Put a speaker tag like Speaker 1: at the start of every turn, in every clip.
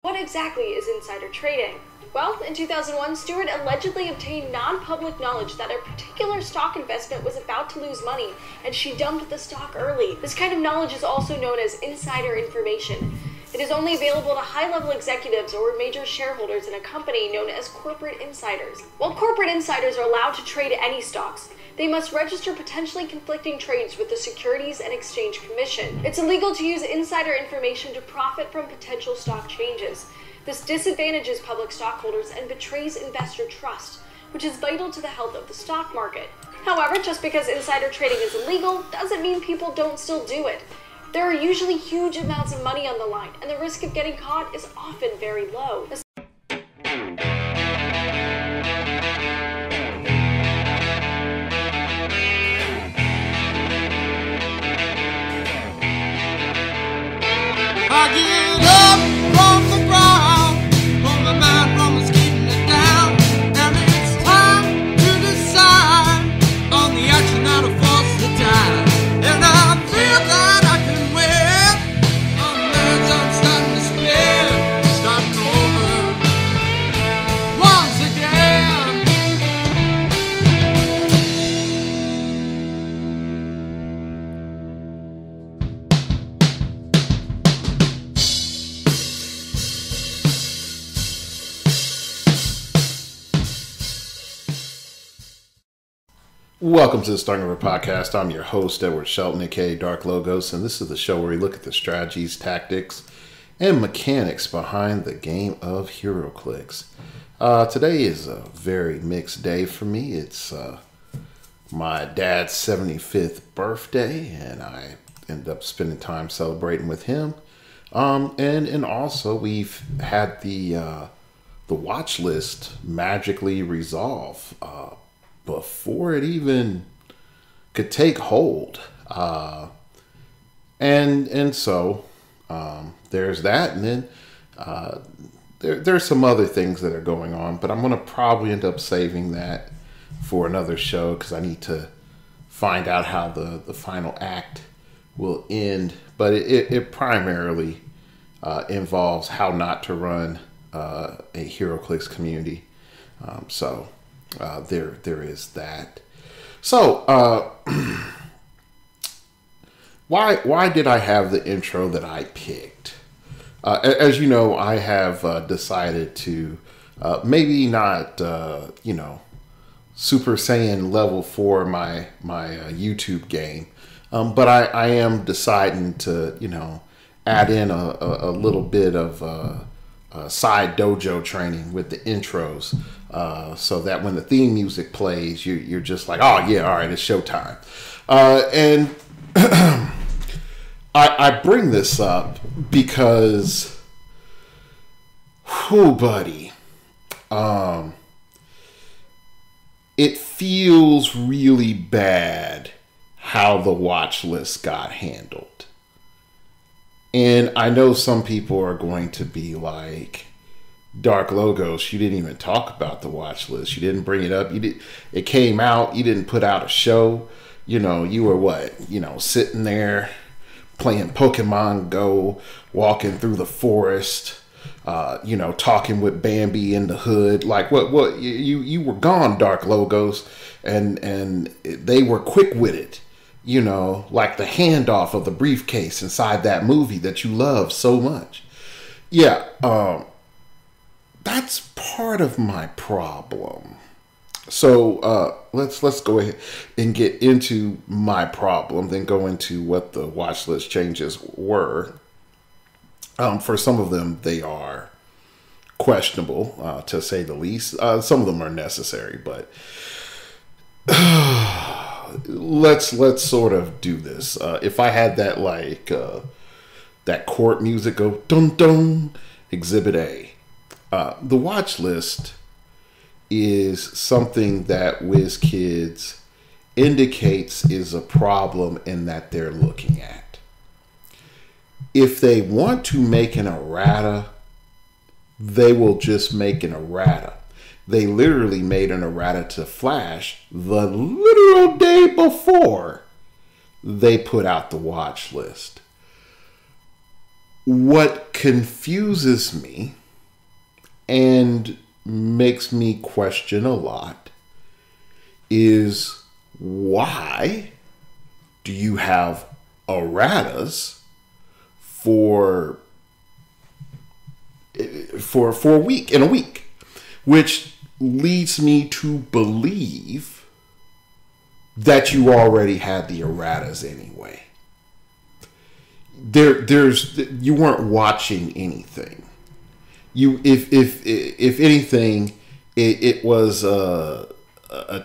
Speaker 1: What exactly is insider trading? Well, in 2001, Stewart allegedly obtained non-public knowledge that a particular stock investment was about to lose money, and she dumped the stock early. This kind of knowledge is also known as insider information. It is only available to high-level executives or major shareholders in a company known as corporate insiders. While corporate insiders are allowed to trade any stocks, they must register potentially conflicting trades with the Securities and Exchange Commission. It's illegal to use insider information to profit from potential stock changes. This disadvantages public stockholders and betrays investor trust, which is vital to the health of the stock market. However, just because insider trading is illegal doesn't mean people don't still do it. There are usually huge amounts of money on the line, and the risk of getting caught is often very low.
Speaker 2: I get up from the ground, pull my mind from the skating it down, and it's time to decide on the action that will force the tide. And I feel that I can win, unless I'm starting to spin, starting over once again.
Speaker 3: Welcome to the Starting Over Podcast. I'm your host, Edward Shelton, aka Dark Logos, and this is the show where we look at the strategies, tactics, and mechanics behind the game of heroclix. Today is a very mixed day for me. It's my dad's 75th birthday, and I ended up spending time celebrating with him. And also we've had the watch list magically resolve before it even could take hold. And so there's that. And then there's some other things that are going on, but I'm going to probably end up saving that for another show because I need to find out how the final act will end. But it primarily involves how not to run a heroclix community. So there is that. So why did I have the intro that I picked? As you know, I have decided to maybe not Super Saiyan level 4 my YouTube game, but I am deciding to add in a little bit of side dojo training with the intros, so that when the theme music plays, you're just like, oh yeah, all right, it's showtime. And I bring this up because, buddy, it feels really bad how the watch list got handled. And I know some people are going to be like, Dark Logos, you didn't even talk about the watch list. You didn't bring it up. It came out. You didn't put out a show. You were sitting there playing Pokemon Go, walking through the forest, talking with Bambi in the hood. Like what you were gone, Dark Logos, and they were quick-witted. Like the handoff of the briefcase inside that movie that you love so much. Yeah, that's part of my problem. So let's go ahead and get into my problem, then go into what the watch list changes were. For some of them, they are questionable, to say the least. Some of them are necessary, but let's sort of do this. If I had that that court music go dun dun, Exhibit A. The watch list is something that WizKids indicates is a problem in that they're looking at. If they want to make an errata, they will just make an errata. They literally made an errata to Flash the literal day before they put out the watch list. what confuses me and makes me question a lot is, why do you have erratas for a week, which leads me to believe that you already had the erratas anyway. You weren't watching anything. If anything, it was a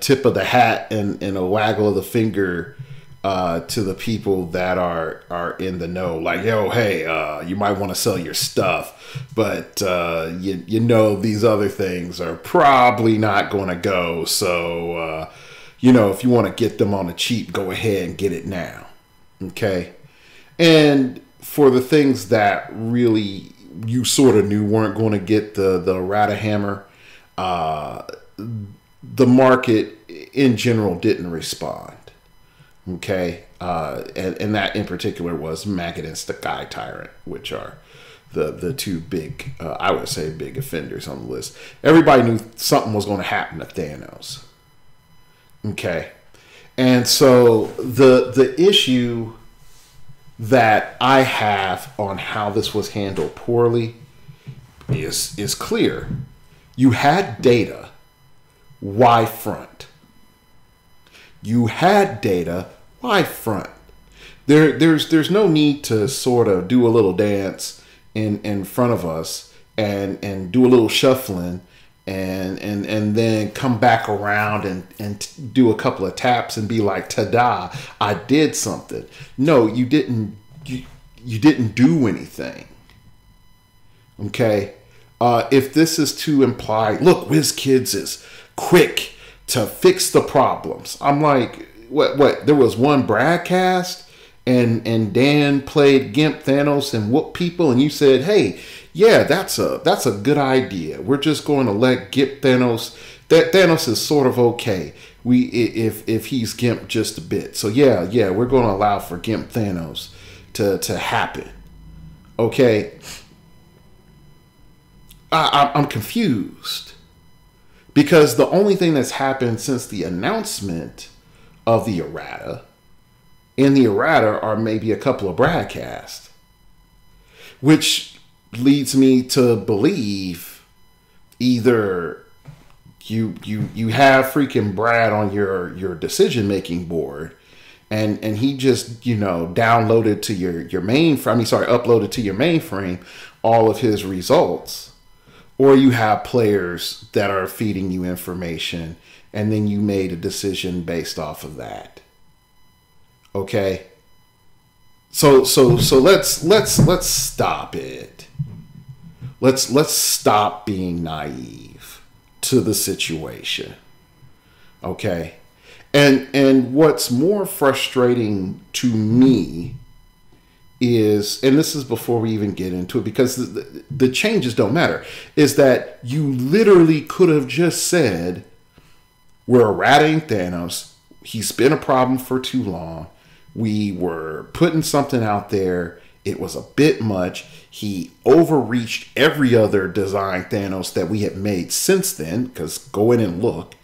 Speaker 3: tip of the hat and a waggle of the finger to the people that are in the know. Like, yo, hey, you might want to sell your stuff, but you know these other things are probably not going to go. So if you want to get them on the cheap, go ahead and get it now. Okay. And for the things that really you sort of knew weren't going to get the errata hammer, the market in general didn't respond. Okay. And that in particular was Maggot and Sky Tyrant, which are the two big, I would say, big offenders on the list. Everybody knew something was going to happen to Thanos. Okay. And so the issue that I have on how this was handled poorly is clear. You had data. Why front? You had data. Why front? There's no need to sort of do a little dance in front of us and do a little shuffling and then come back around and do a couple of taps and be like, ta-da, I did something. No, you didn't. You didn't do anything. Okay. If this is to imply, look, WizKids is quick to fix the problems. I'm like, what? There was one broadcast and Dan played Gimp Thanos and whoop people, and you said, hey, yeah, that's a good idea. We're just going to let Gimp Thanos. That Thanos is sort of okay. If he's Gimp just a bit. So yeah, we're going to allow for Gimp Thanos to happen. Okay. I'm confused because the only thing that's happened since the announcement of the errata and the errata are maybe a couple of broadcasts, which leads me to believe either you have freaking Brad on your decision making board and he just uploaded to your mainframe all of his results. Or you have players that are feeding you information, and then you made a decision based off of that. Okay. So let's stop it. Let's stop being naive to the situation. Okay. And what's more frustrating to me is, and this is before we even get into it, because the changes don't matter, is that you literally could have just said, we're errating Thanos. He's been a problem for too long. We were putting something out there. It was a bit much. He overreached every other design Thanos that we had made since then, because go in and look.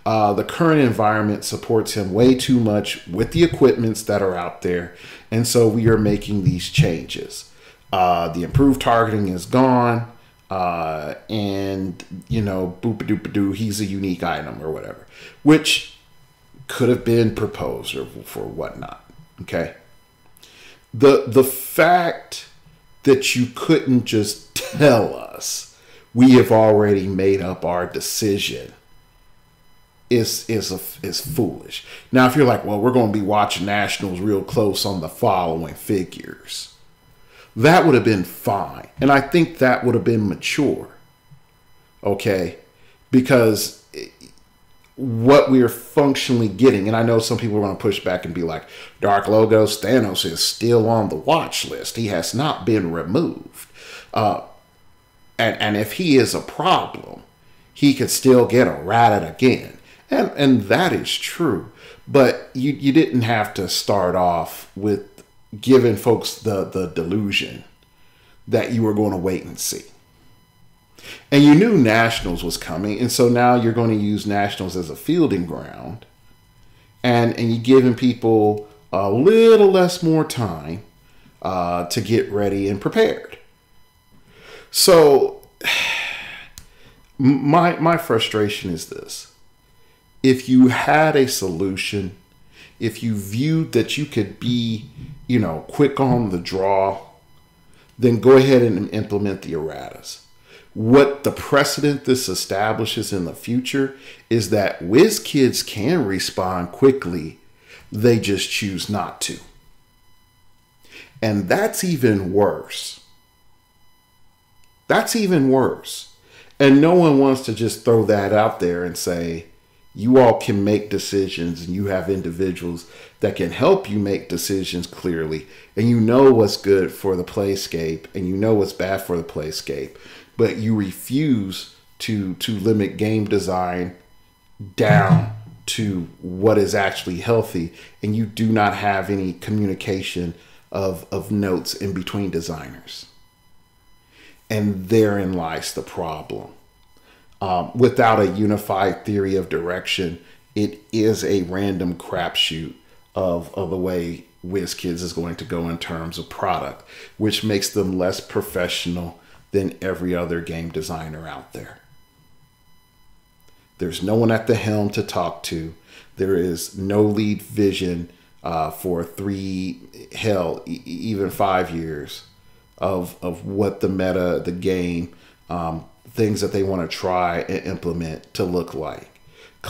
Speaker 3: The current environment supports him way too much with the equipments that are out there. And so we are making these changes. The improved targeting is gone. And, boop-a-doop-a-doo, he's a unique item or whatever. Which could have been proposed or for whatnot. Okay. The fact that you couldn't just tell us we have already made up our decision is foolish. Now, if you're like, well, we're going to be watching Nationals real close on the following figures, that would have been fine. And I think that would have been mature. Okay? Because what we're functionally getting, and I know some people are going to push back and be like, Dark Logos, Thanos is still on the watch list. He has not been removed. And if he is a problem, he could still get errated again. And that is true. But you didn't have to start off with giving folks the delusion that you were going to wait and see. And you knew Nationals was coming, and so now you're going to use Nationals as a fielding ground, and you're giving people a little less more time to get ready and prepared. So my frustration is this. If you had a solution, if you viewed that you could be, quick on the draw, then go ahead and implement the erratas. What the precedent this establishes in the future is that whiz kids can respond quickly. They just choose not to. And that's even worse. That's even worse. And no one wants to just throw that out there and say, you all can make decisions and you have individuals that can help you make decisions clearly. And you know what's good for the playscape and you know what's bad for the playscape. But you refuse to limit game design down to what is actually healthy. And you do not have any communication of notes in between designers. And therein lies the problem. Without a unified theory of direction, it is a random crapshoot of the way WizKids is going to go in terms of product, which makes them less professional than every other game designer out there. There's no one at the helm to talk to. There is no lead vision for 3, even 5 years of what the meta, the game, things that they want to try and implement to look like.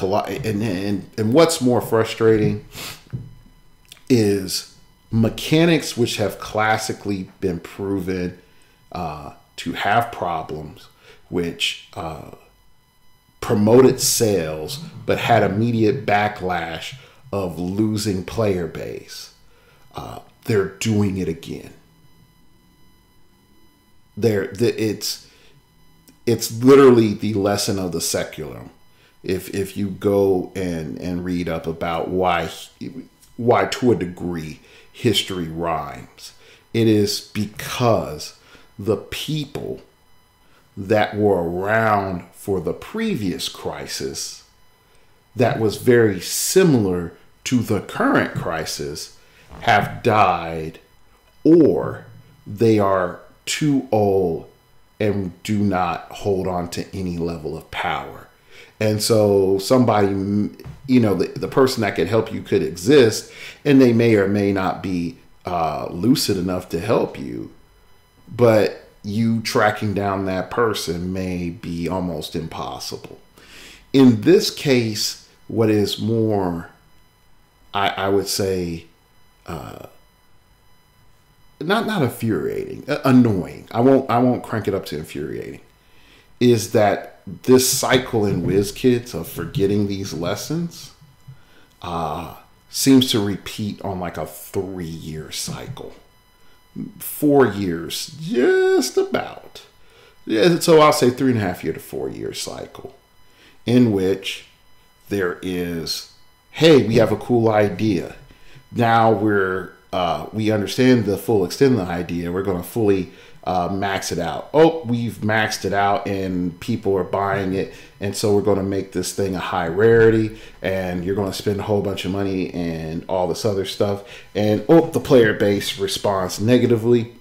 Speaker 3: And what's more frustrating is mechanics which have classically been proven to have problems, which promoted sales but had immediate backlash of losing player base. They're doing it again. It's literally the lesson of the seculum. If you go and read up about why to a degree history rhymes, it is because the people that were around for the previous crisis that was very similar to the current crisis have died, or they are too old and do not hold on to any level of power. And so somebody, the person that could help you could exist, and they may or may not be lucid enough to help you, but you tracking down that person may be almost impossible. In this case, what is more, I would say, not infuriating, annoying. I won't crank it up to infuriating. Is that this cycle in WizKids of forgetting these lessons seems to repeat on like a 3-year cycle. 4 years, just about. Yeah, so I'll say 3.5 year to 4 year cycle, in which there is, hey, we have a cool idea. Now we understand the full extent of the idea. We're going to fully max it out. Oh, we've maxed it out and people are buying it. And so we're going to make this thing a high rarity, and you're going to spend a whole bunch of money and all this other stuff. And the player base responds negatively.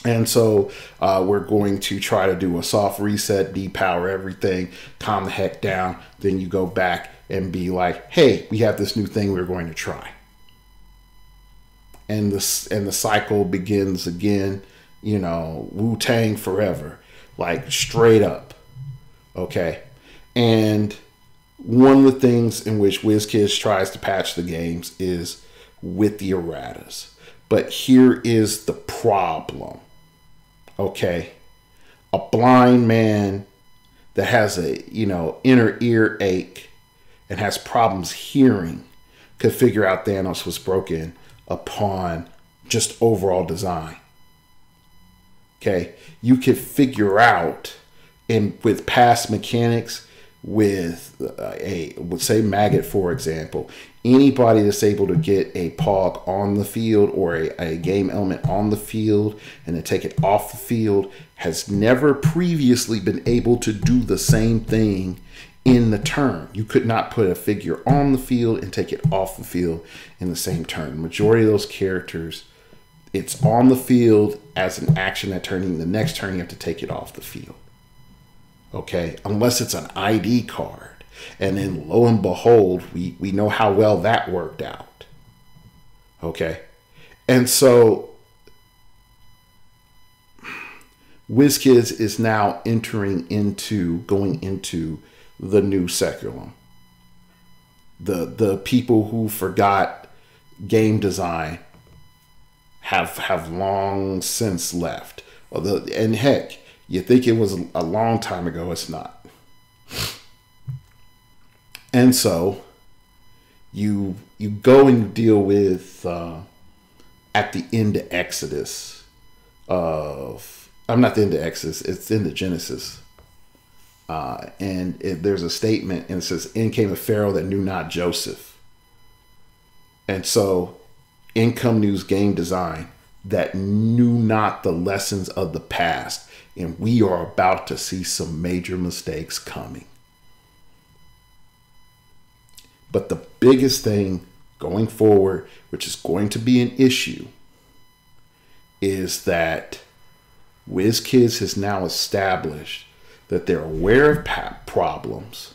Speaker 3: And so we're going to try to do a soft reset, depower everything, calm the heck down. Then you go back and be like, hey, we have this new thing we're going to try. And the cycle begins again, Wu-Tang forever, like straight up. Okay. And one of the things in which WizKids tries to patch the games is with the erratas. But here is the problem. Okay. A blind man that has a, inner ear ache and has problems hearing could figure out Thanos was broken upon just overall design. Okay. You could figure out, and with past mechanics, with say Maggot, for example. Anybody that's able to get a POG on the field or a game element on the field and then take it off the field has never previously been able to do the same thing in the turn. You could not put a figure on the field and take it off the field in the same turn. The majority of those characters, it's on the field as an action that turning. The next turn you have to take it off the field. Okay, unless it's an ID card. And then lo and behold, we know how well that worked out. Okay, and so WizKids is now going into the new Seculum. The people who forgot game design have long since left. And heck, you think it was a long time ago, it's not. And so you go and deal with at the end of Exodus I'm not the end of Exodus, it's the end of Genesis. There's a statement and it says, "In came a Pharaoh that knew not Joseph." And so in come news game design that knew not the lessons of the past. And we are about to see some major mistakes coming. But the biggest thing going forward, which is going to be an issue, is that WizKids has now established that they're aware of problems.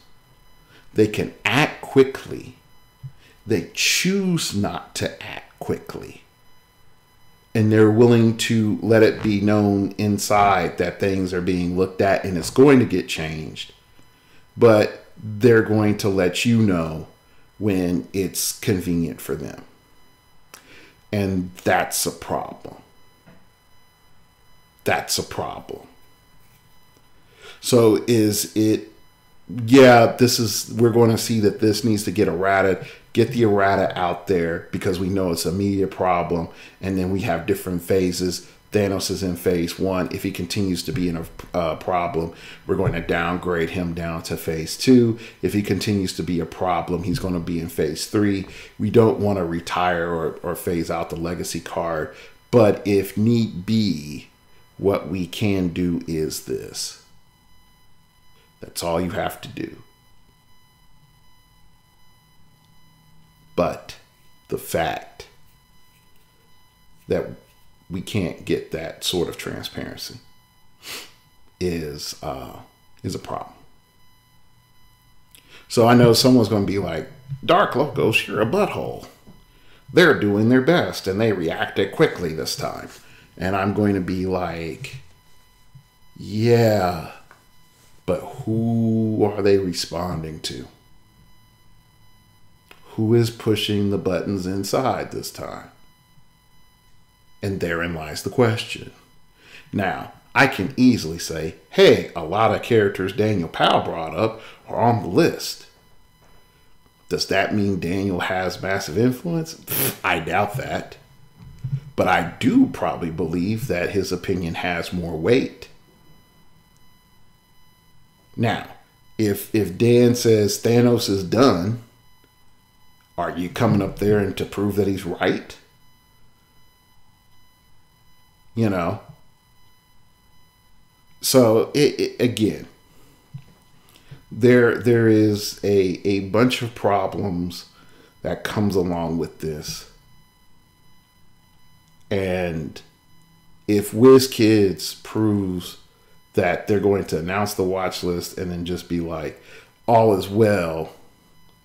Speaker 3: They can act quickly. They choose not to act quickly. And they're willing to let it be known inside that things are being looked at and it's going to get changed. But they're going to let you know when it's convenient for them. And that's a problem. That's a problem. So is it, we're going to see that this needs to get errata, get the errata out there because we know it's a media problem. And then we have different phases. Thanos is in phase 1. If he continues to be in a problem, we're going to downgrade him down to phase 2. If he continues to be a problem, he's going to be in phase 3. We don't want to retire or phase out the legacy card. But if need be, what we can do is this. That's all you have to do. But the fact that we can't get that sort of transparency is a problem. So I know someone's going to be like, Dark Logos, you're a butthole. They're doing their best and they reacted quickly this time. And I'm going to be like, yeah, but who are they responding to? Who is pushing the buttons inside this time? And therein lies the question. Now, I can easily say, hey, a lot of characters Daniel Powell brought up are on the list. Does that mean Daniel has massive influence? I doubt that. But I do probably believe that his opinion has more weight. Now, if Dan says Thanos is done, are you coming up there and to prove that he's right? You know? So, again, there is a bunch of problems that comes along with this. And if WizKids proves that they're going to announce the watch list and then just be like, all is well,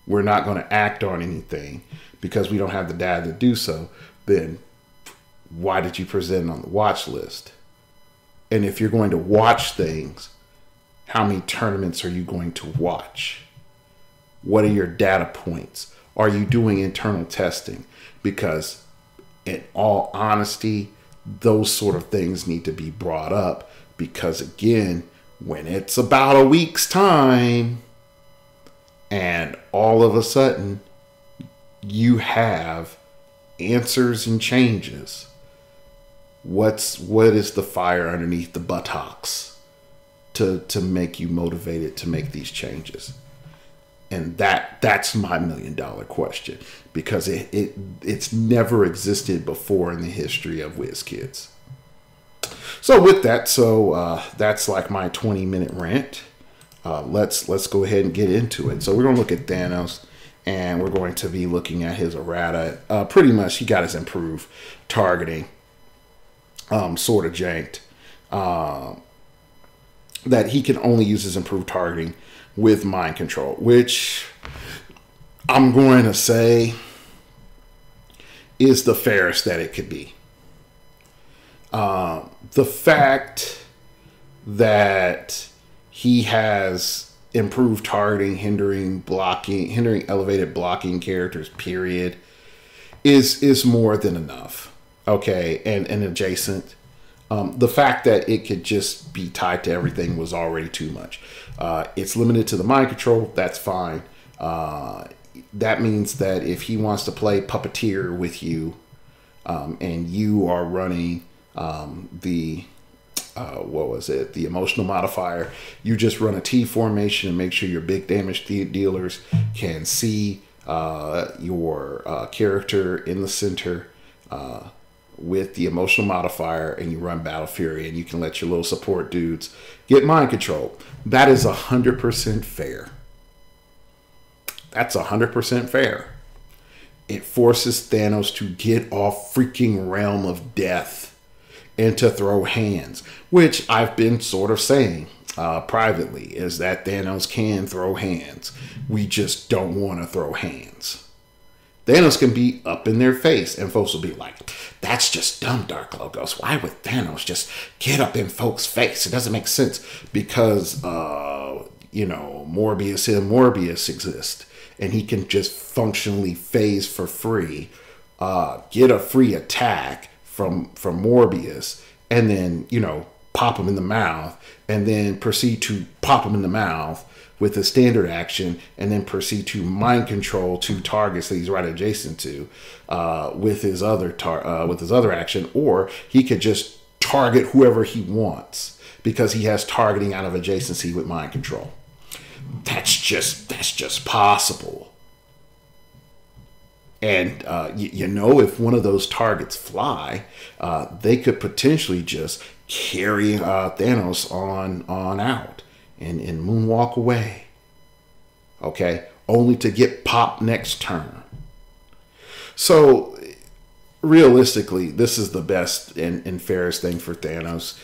Speaker 3: we're not going to act on anything because we don't have the data to do so, then why did you present it on the watch list? And if you're going to watch things, how many tournaments are you going to watch? What are your data points? Are you doing internal testing? Because in all honesty, those sort of things need to be brought up because, again, when it's about a week's time and all of a sudden you have answers and changes, what is the fire underneath the buttocks? to make you motivated to make these changes? And that's my $1 million question, because it's never existed before in the history of WizKids. So with that, that's like my 20-minute rant. Let's go ahead and get into it. So we're gonna look at Thanos, and we're going to be looking at his errata. Pretty much, he got his improved targeting, sort of janked. That he can only use his improved targeting with mind control, which I'm going to say is the fairest that it could be. The fact that he has improved targeting, hindering elevated blocking characters, period, is more than enough. Okay, and adjacent. The fact that it could just be tied to everything was already too much. It's limited to the mind control. That's fine. That means that if he wants to play puppeteer with you, and you are running the emotional modifier, you just run a T formation and make sure your big damage dealers can see your character in the center with the emotional modifier, and you run Battle Fury, and you can let your little support dudes get mind control. That is 100% fair. That's 100% fair. It forces Thanos to get off freaking Realm of Death and to throw hands, which I've been sort of saying privately, is that Thanos can throw hands. We just don't want to throw hands. Thanos can be up in their face, and folks will be like, that's just dumb, Dark Logos. Why would Thanos just get up in folks' face? It doesn't make sense, because, Morbius and Morbius exist, and he can just functionally phase for free, get a free attack from Morbius, and then, pop him in the mouth, and then proceed to pop him in the mouth with a standard action, and then proceed to mind control two targets that he's right adjacent to with his other action, or he could just target whoever he wants because he has targeting out of adjacency with mind control. That's just possible. And if one of those targets fly, they could potentially just carry Thanos on out and moonwalk away. Okay, only to get popped next turn. So realistically, this is the best and fairest thing for Thanos.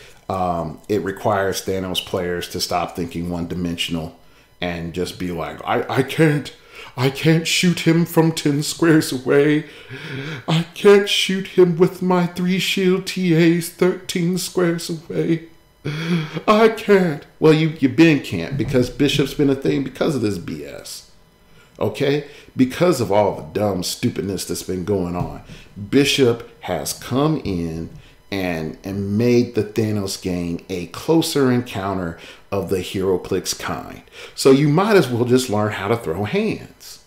Speaker 3: It requires Thanos players to stop thinking one-dimensional and just be like, I can't shoot him from 10 squares away. I can't shoot him with my 3 shield TAs 13 squares away. I can't. Well, you been can't, because Bishop's been a thing because of this BS. Okay? Because of all the dumb stupidness that's been going on. Bishop has come in and made the Thanos game a closer encounter of the heroclix kind. So you might as well just learn how to throw hands.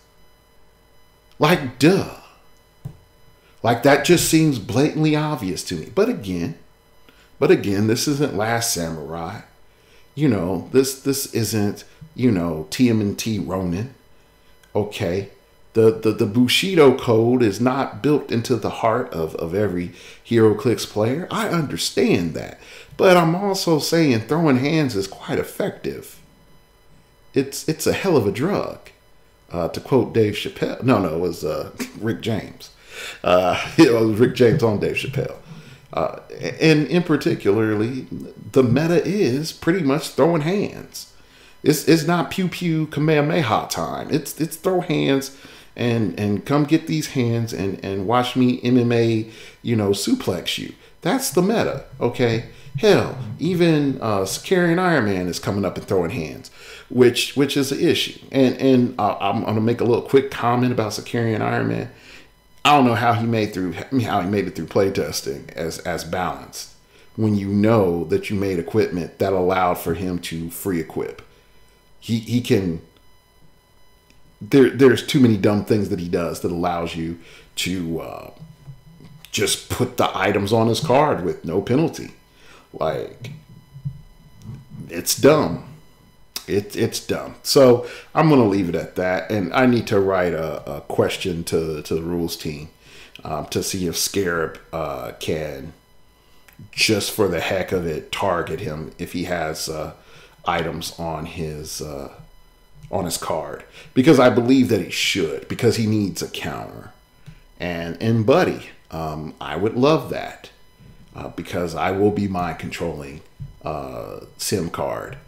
Speaker 3: Like, duh. Like, that just seems blatantly obvious to me. But again, this isn't Last Samurai. This isn't, TMNT Ronin. Okay? The Bushido code is not built into the heart of every heroclix player. I understand that. But I'm also saying throwing hands is quite effective. It's a hell of a drug. To quote Dave Chappelle. No, it was Rick James. It was Rick James on Dave Chappelle. And in particularly, the meta is pretty much throwing hands. It's not pew pew Kamehameha time. It's throw hands and come get these hands and watch me MMA, suplex you. That's the meta, okay? Hell, even Sicarian Iron Man is coming up and throwing hands, which is an issue. And I'm gonna make a little quick comment about Sicarian Iron Man. I don't know how he made it through playtesting as balanced when you know that you made equipment that allowed for him to free equip. He can. There's too many dumb things that he does that allows you to just put the items on his card with no penalty. Like, it's dumb. It's dumb. So I'm going to leave it at that. And I need to write a question to the rules team to see if Scarab can, just for the heck of it, target him if he has items on his card. Because I believe that he should, because he needs a counter. And Buddy, I would love that. Because I will be mind controlling Sim card,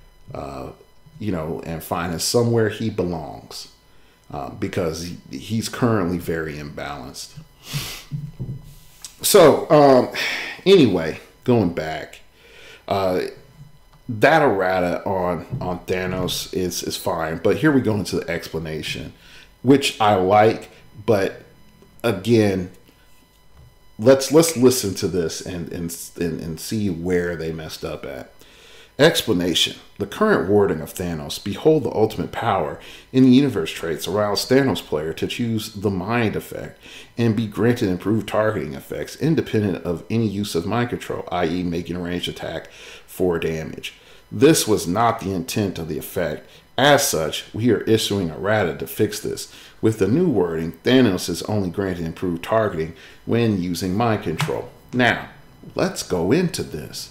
Speaker 3: and find him somewhere he belongs, because he's currently very imbalanced. So, anyway, going back, that errata on Thanos is fine, but here we go into the explanation, which I like, but again, let's listen to this and see where they messed up at. Explanation. The current wording of Thanos, behold the ultimate power in the universe traits, allows Thanos player to choose the mind effect and be granted improved targeting effects independent of any use of mind control, i.e. making a ranged attack for damage. This was not the intent of the effect. As such, we are issuing a errata to fix this. With the new wording, Thanos is only granted improved targeting when using mind control. Now, let's go into this.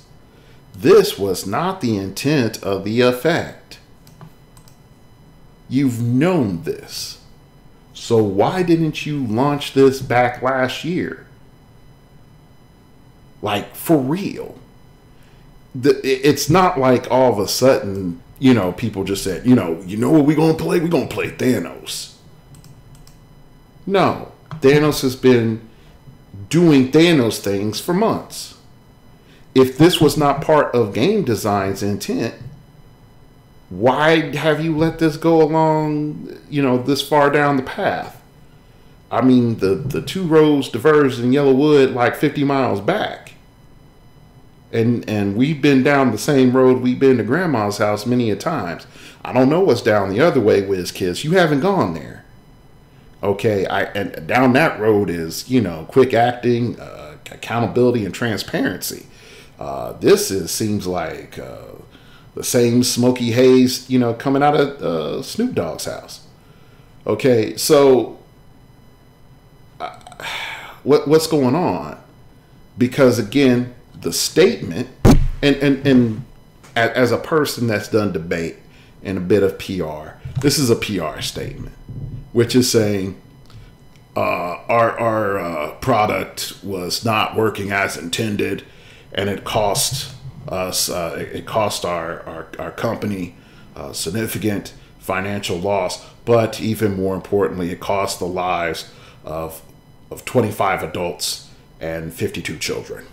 Speaker 3: This was not the intent of the effect. You've known this. So why didn't you launch this back last year? Like, for real. It's not like all of a sudden, people just said, you know what we're going to play? We're going to play Thanos. No. Thanos has been doing Thanos things for months. If this was not part of game design's intent, why have you let this go along, this far down the path? I mean, the two roads diverged in Yellowwood like 50 miles back. And we've been down the same road we've been to Grandma's house many a times. I don't know what's down the other way, Wiz Kids. You haven't gone there. Okay, and down that road is, quick acting, accountability, and transparency. This seems like the same smoky haze, coming out of Snoop Dogg's house. Okay, so what's going on? Because again, the statement, and as a person that's done debate and a bit of PR, this is a PR statement, which is saying our product was not working as intended, and it cost us, it cost our company significant financial loss, but even more importantly, it cost the lives of 25 adults and 52 children.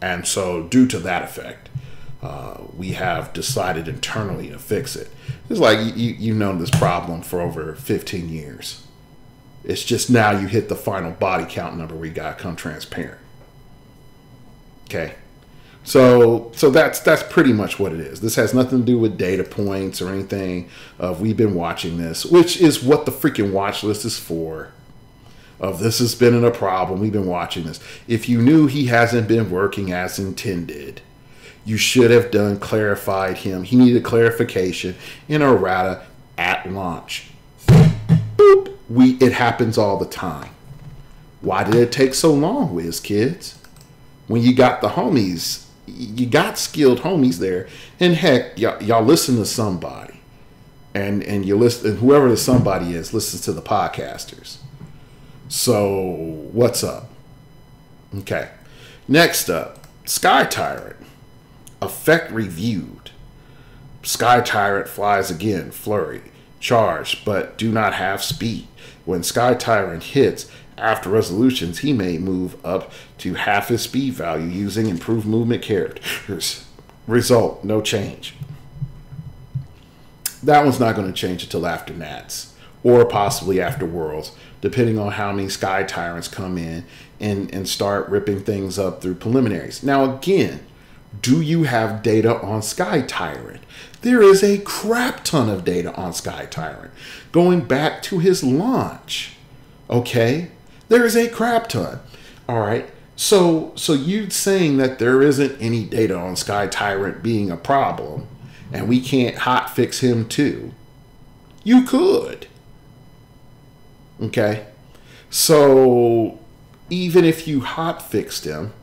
Speaker 3: And so due to that effect, we have decided internally to fix it. It's like you've known this problem for over 15 years. It's just now you hit the final body count number where you got to come transparent. Okay. So that's pretty much what it is. This has nothing to do with data points or anything of we've been watching this, which is what the freaking watch list is for. Of this has been a problem. We've been watching this. If you knew he hasn't been working as intended, you should have clarified him. He needed clarification in a errata at launch. Boop. It happens all the time. Why did it take so long, Wiz Kids? When you got the homies, you got skilled homies there, and heck, y'all listen to somebody, and you listen, and whoever the somebody is listens to the podcasters. So what's up? Okay, next up, Sky Tyrant effect reviewed. Sky Tyrant flies again, flurry, charge, but do not have speed. When Sky Tyrant hits, after resolutions, he may move up to half his speed value using improved movement characters. Result, no change. That one's not going to change until after Nats, or possibly after Worlds, depending on how many Sky Tyrants come in and start ripping things up through preliminaries. Now again, do you have data on Sky Tyrant? There is a crap ton of data on Sky Tyrant, going back to his launch. Okay? There is a crap ton. All right. So you saying that there isn't any data on Sky Tyrant being a problem and we can't hot fix him too. You could. Okay? So even if you hot fixed him,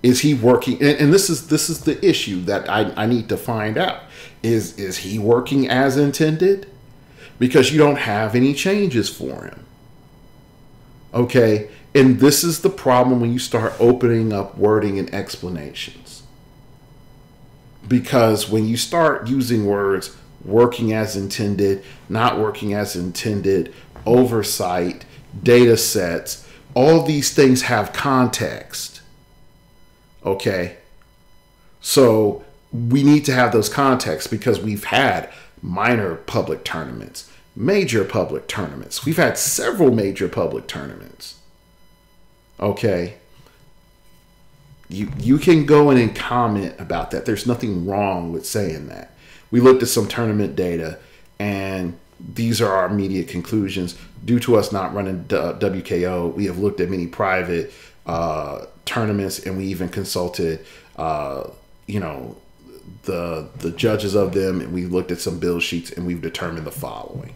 Speaker 3: is he working? And this is the issue that I need to find out. Is he working as intended? Because you don't have any changes for him. Okay? And this is the problem when you start opening up wording and explanations. Because when you start using words working as intended, not working as intended, oversight, data sets, all these things have context. Okay? So we need to have those contexts because we've had minor public tournaments, major public tournaments. We've had several major public tournaments. Okay? You can go in and comment about that. There's nothing wrong with saying that. We looked at some tournament data, and these are our immediate conclusions. Due to us not running WKO, we have looked at many private tournaments, and we even consulted, the judges of them, and we looked at some bill sheets, and we've determined the following.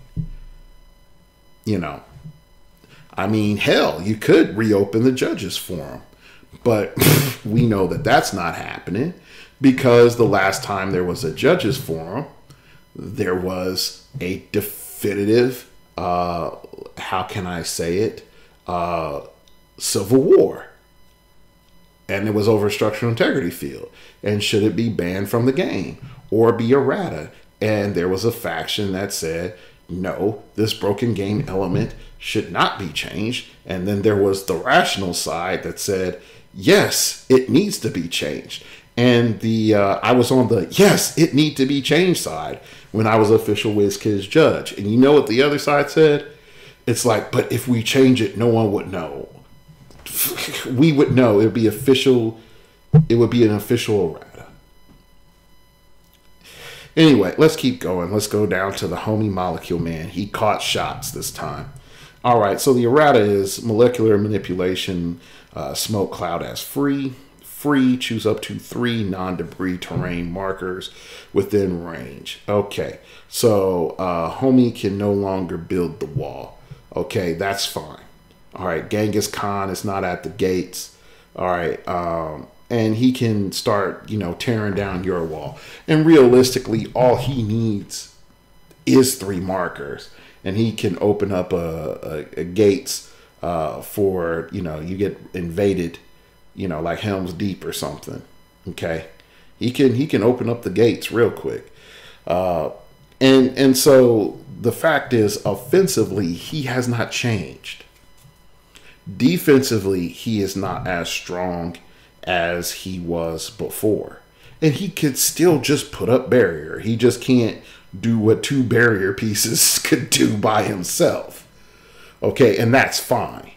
Speaker 3: Hell, you could reopen the judges forum, but we know that that's not happening. Because the last time there was a judges forum, there was a definitive, how can I say it, civil war. And it was over a structural integrity field. And should it be banned from the game or be errata? And there was a faction that said, no, this broken game element should not be changed. And then there was the rational side that said, yes, it needs to be changed. And I was on the yes, it need to be changed side when I was official WizKids judge. And you know what the other side said? It's like, but if we change it, no one would know. We would know. It would be official. It would be an official errata. Anyway, let's keep going. Let's go down to the homie Molecule Man. He caught shots this time. All right, so the errata is molecular manipulation, smoke cloud as free. Choose up to 3 non-debris terrain markers within range. Okay, so homie can no longer build the wall. Okay, that's fine. All right, Genghis Khan is not at the gates. All right, and he can start, tearing down your wall. And realistically, all he needs is 3 markers, and he can open up a gates for you get invaded. Like Helm's Deep or something. Okay, he can open up the gates real quick, and so the fact is, offensively, he has not changed. Defensively, he is not as strong as he was before, and he could still just put up barrier. He just can't do what 2 barrier pieces could do by himself. Okay, and that's fine.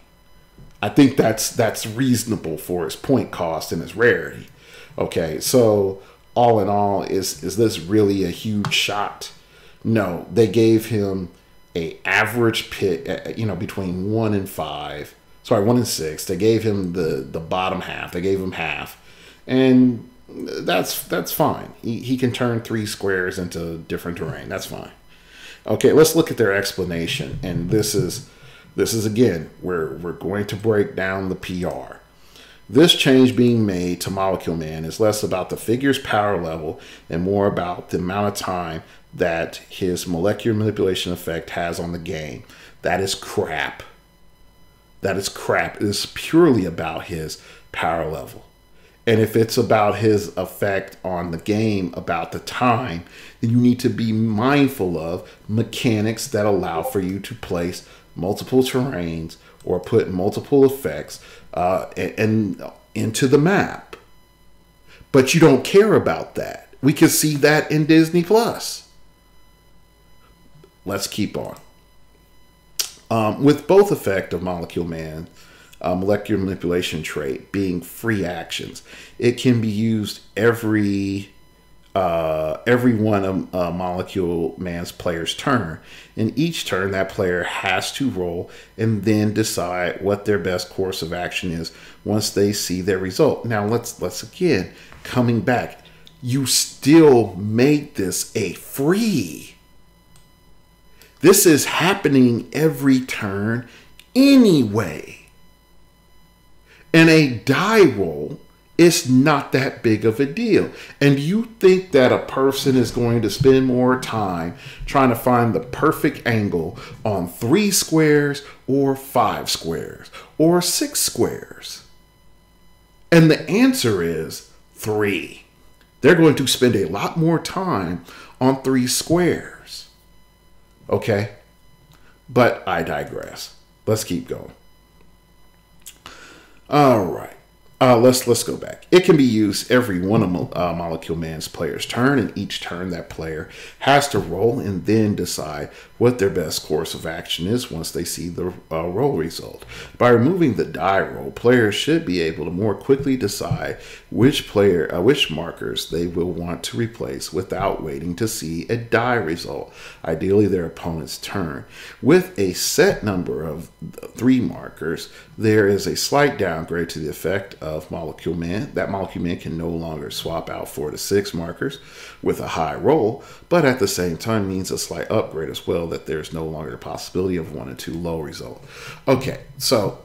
Speaker 3: I think that's reasonable for his point cost and his rarity. Okay, so all in all, is this really a huge shot? No, they gave him a average pit, between 1 and 5. Sorry, 1 and 6. They gave him the bottom half. They gave him half, and that's fine. He can turn 3 squares into different terrain. That's fine. Okay, let's look at their explanation, and this is again where we're going to break down the PR. This change being made to Molecule Man is less about the figure's power level and more about the amount of time that his molecular manipulation effect has on the game. That is crap. That is crap. It is purely about his power level. And if it's about his effect on the game, about the time, then you need to be mindful of mechanics that allow for you to place multiple terrains or put multiple effects and into the map. But you don't care about that. We can see that in Disney Plus. Let's keep on. With both effect of Molecule Man, molecular manipulation trait being free actions, it can be used every one of Molecule Man's player's turn. In each turn, that player has to roll and then decide what their best course of action is once they see their result. Now, let's again, coming back, you still made this a free. This is happening every turn anyway. And a die roll is not that big of a deal. And you think that a person is going to spend more time trying to find the perfect angle on 3 squares or 5 squares or 6 squares? And the answer is 3. They're going to spend a lot more time on 3 squares. Okay? But I digress. Let's keep going. All right. Let's go back. It can be used every one of Molecule Man's player's turn, and each turn that player has to roll and then decide what their best course of action is once they see the roll result. By removing the die roll, players should be able to more quickly decide which markers they will want to replace without waiting to see a die result, ideally their opponent's turn. With a set number of 3 markers, there is a slight downgrade to the effect of Molecule Man. That Molecule Man can no longer swap out 4 to 6 markers with a high roll, but at the same time means a slight upgrade as well, that there's no longer the possibility of 1 and 2 low result. Okay, so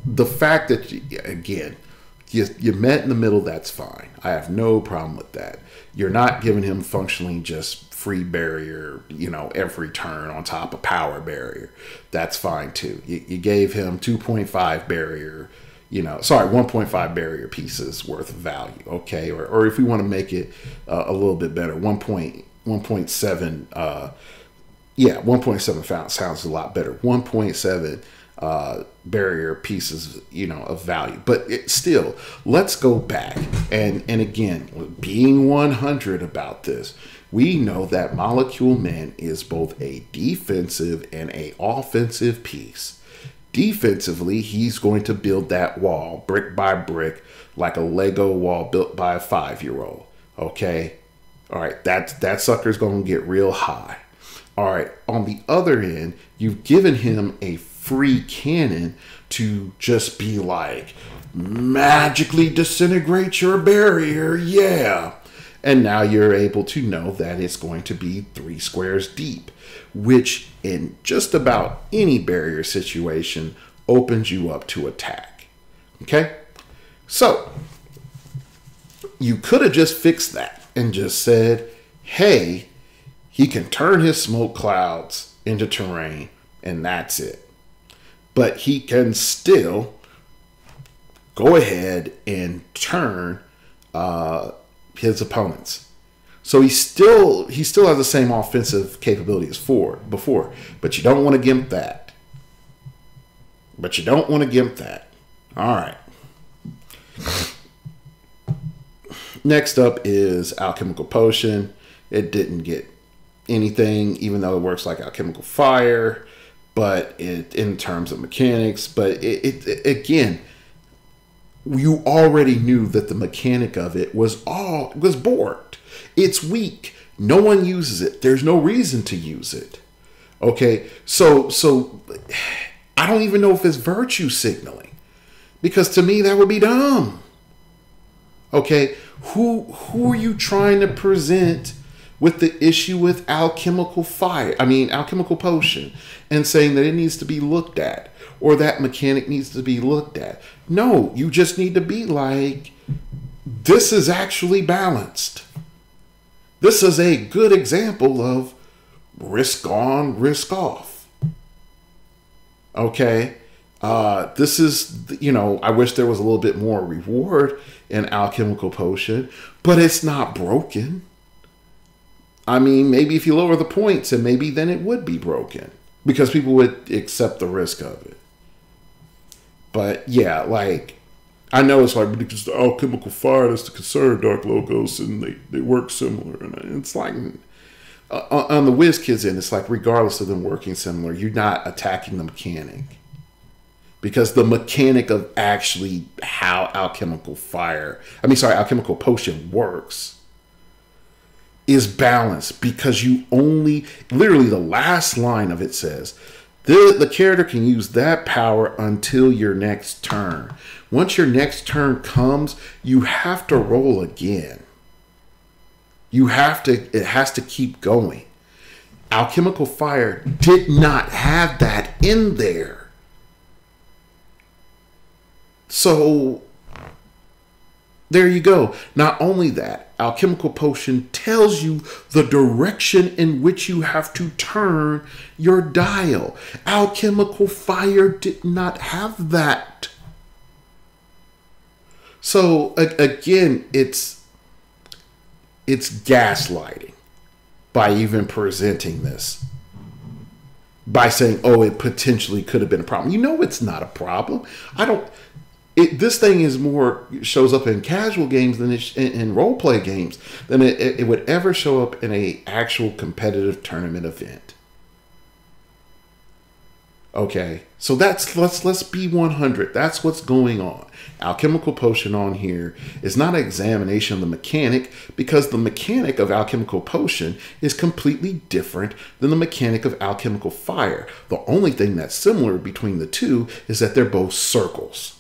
Speaker 3: the fact that, you met in the middle, that's fine. I have no problem with that. You're not giving him functionally just free barrier, every turn on top of power barrier. That's fine too. You gave him 2.5 barrier, 1.5 barrier pieces worth of value. Okay. Or if we want to make it a little bit better, 1.7, 1.7 sounds a lot better. 1.7 barrier pieces, of value. But still, let's go back. And again, being 100 about this, we know that Molecule Man is both a defensive and a offensive piece. Defensively, he's going to build that wall brick by brick like a Lego wall built by a 5-year-old. Okay? All right, that sucker's going to get real high. All right, on the other end, you've given him a free cannon to just be like, magically disintegrate your barrier, yeah. And now you're able to know that it's going to be 3 squares deep, which in just about any barrier situation opens you up to attack. Okay? So, you could have just fixed that and just said, hey, he can turn his smoke clouds into terrain, and that's it. But he can still go ahead and turn his opponents. So he still has the same offensive capability as before, but you don't want to gimp that. All right. Next up is Alchemical Potion. It didn't get anything, even though it works like Alchemical Fire, but in terms of mechanics. But it again, you already knew that the mechanic of it was borked. It's weak. No one uses it. There's no reason to use it. Okay, so I don't even know if it's virtue signaling, because to me that would be dumb. Okay, who are you trying to present with the issue with Alchemical Potion, and saying that it needs to be looked at, or that mechanic needs to be looked at? No, you just need to be like, this is actually balanced. This is a good example of risk on, risk off. Okay? This is, I wish there was a little bit more reward in Alchemical Potion, but it's not broken. I mean, maybe if you lower the points, and maybe then it would be broken, because people would accept the risk of it. But yeah, I know it's like, because the Alchemical Fire, that's the concern, Dark Logos, and they work similar. And it's like, on the WizKids end, it's like, regardless of them working similar, you're not attacking the mechanic. Because the mechanic of actually how Alchemical Potion works is balanced, because you only, literally the last line of it says, the character can use that power until your next turn. Once your next turn comes, you have to roll again. It has to keep going. Alchemical fire did not have that in there. So there you go. Not only that, alchemical potion tells you the direction in which you have to turn your dial. Alchemical fire did not have that. So again, it's gaslighting by even presenting this. By saying, oh, it potentially could have been a problem. You know it's not a problem. This thing is more shows up in casual games than in role play games than it would ever show up in a actual competitive tournament event. Okay, so let's be 100. That's what's going on. Alchemical potion on here is not an examination of the mechanic, because the mechanic of alchemical potion is completely different than the mechanic of alchemical fire. The only thing that's similar between the two is that they're both circles.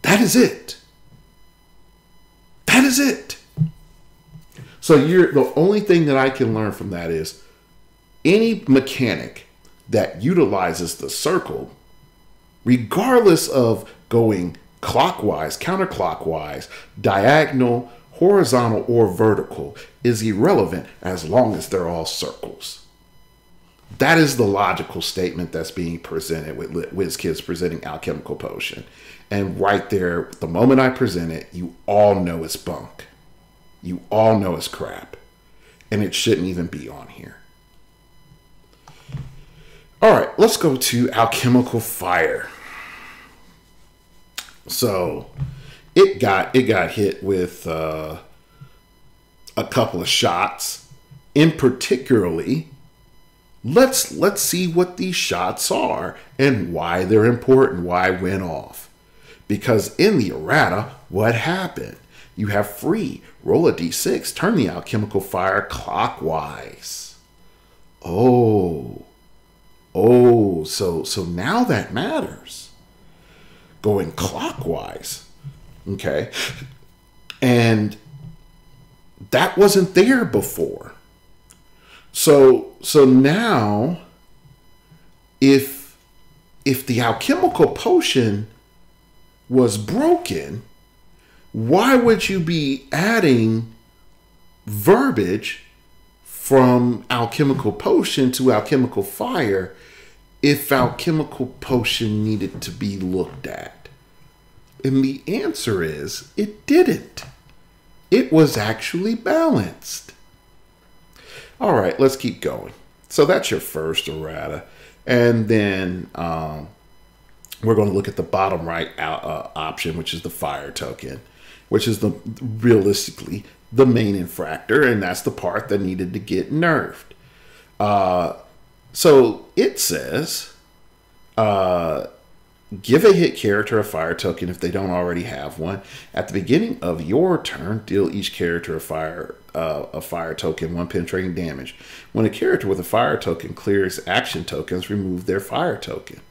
Speaker 3: That is it. That is it. So the only thing that I can learn from that is any mechanic that utilizes the circle, regardless of going clockwise, counterclockwise, diagonal, horizontal, or vertical, is irrelevant as long as they're all circles. That is the logical statement that's being presented with WizKids presenting Alchemical Potion. And right there, the moment I present it, you all know it's bunk. You all know it's crap. And it shouldn't even be on here. All right, let's go to Alchemical Fire. So it got hit with a couple of shots. In particularly, let's see what these shots are and why they're important, why it went off. Because in the errata, what happened? You have free. Roll a d6. Turn the alchemical fire clockwise. Oh, so now that matters. Going clockwise. Okay. And that wasn't there before. So now, if the alchemical potion was broken, why would you be adding verbiage from alchemical potion to alchemical fire if alchemical potion needed to be looked at? And the answer is it didn't. It was actually balanced. All right, let's keep going. So that's your first errata. And then we're going to look at the bottom right option, which is the fire token, which is realistically the main infractor, and that's the part that needed to get nerfed. So it says, give a hit character a fire token if they don't already have one. At the beginning of your turn, deal each character a fire token, 1 penetrating damage. When a character with a fire token clears action tokens, remove their fire token.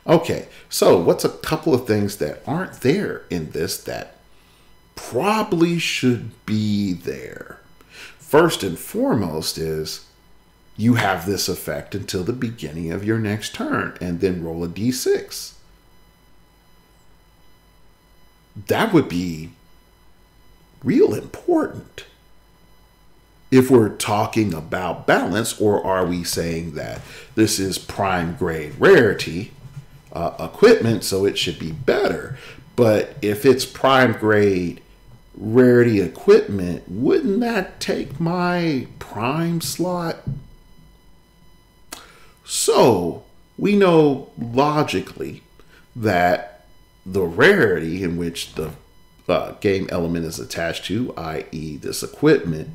Speaker 3: Okay, so what's a couple of things that aren't there in this that probably should be there? First and foremost is you have this effect until the beginning of your next turn, and then roll a d6. That would be real important if we're talking about balance, or are we saying that this is prime grade rarity equipment, so it should be better? But if it's prime grade rarity equipment, wouldn't that take my prime slot? So we know logically that the rarity in which the game element is attached to, i.e. this equipment,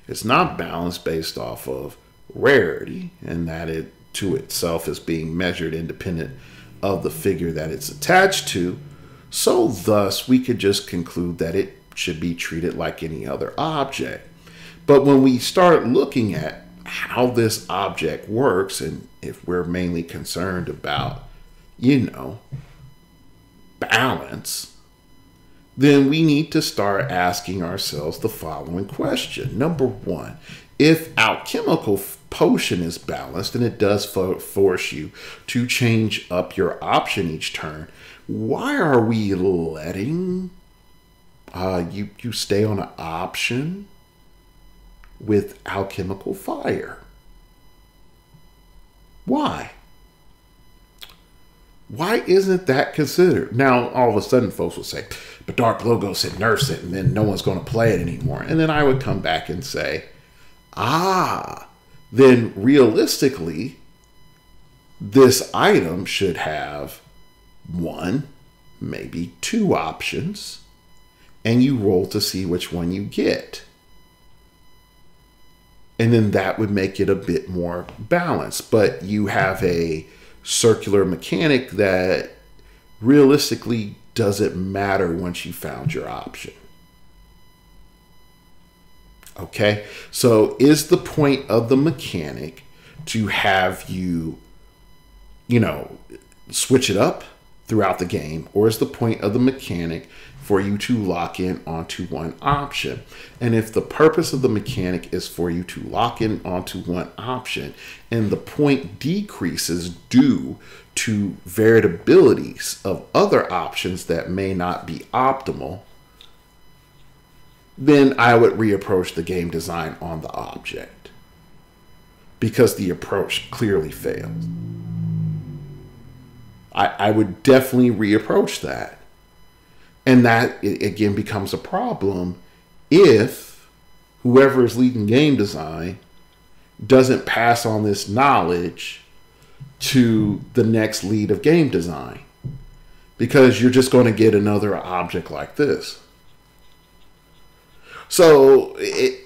Speaker 3: is not balanced based off of rarity, and that it to itself is being measured independent of the figure that it's attached to. So thus we could just conclude that it should be treated like any other object. But when we start looking at how this object works, and if we're mainly concerned about, balance, then we need to start asking ourselves the following question. Number one, if alchemical potion is balanced and it does force you to change up your option each turn, why are we letting you stay on an option with alchemical fire? Why? Why isn't that considered? Now, all of a sudden, folks will say, but Dark Logo said nurse it, and then no one's going to play it anymore. And then I would come back and say, then realistically, this item should have one, maybe two options, and you roll to see which one you get. And then that would make it a bit more balanced. But you have a circular mechanic that realistically doesn't matter once you found your option. Okay, so is the point of the mechanic to have you, switch it up throughout the game, or is the point of the mechanic for you to lock in onto one option? And if the purpose of the mechanic is for you to lock in onto one option and the point decreases due to variabilities of other options that may not be optimal, then I would reapproach the game design on the object, because the approach clearly failed. I would definitely reapproach that. And that, again, becomes a problem if whoever is leading game design doesn't pass on this knowledge to the next lead of game design, because you're just going to get another object like this. So,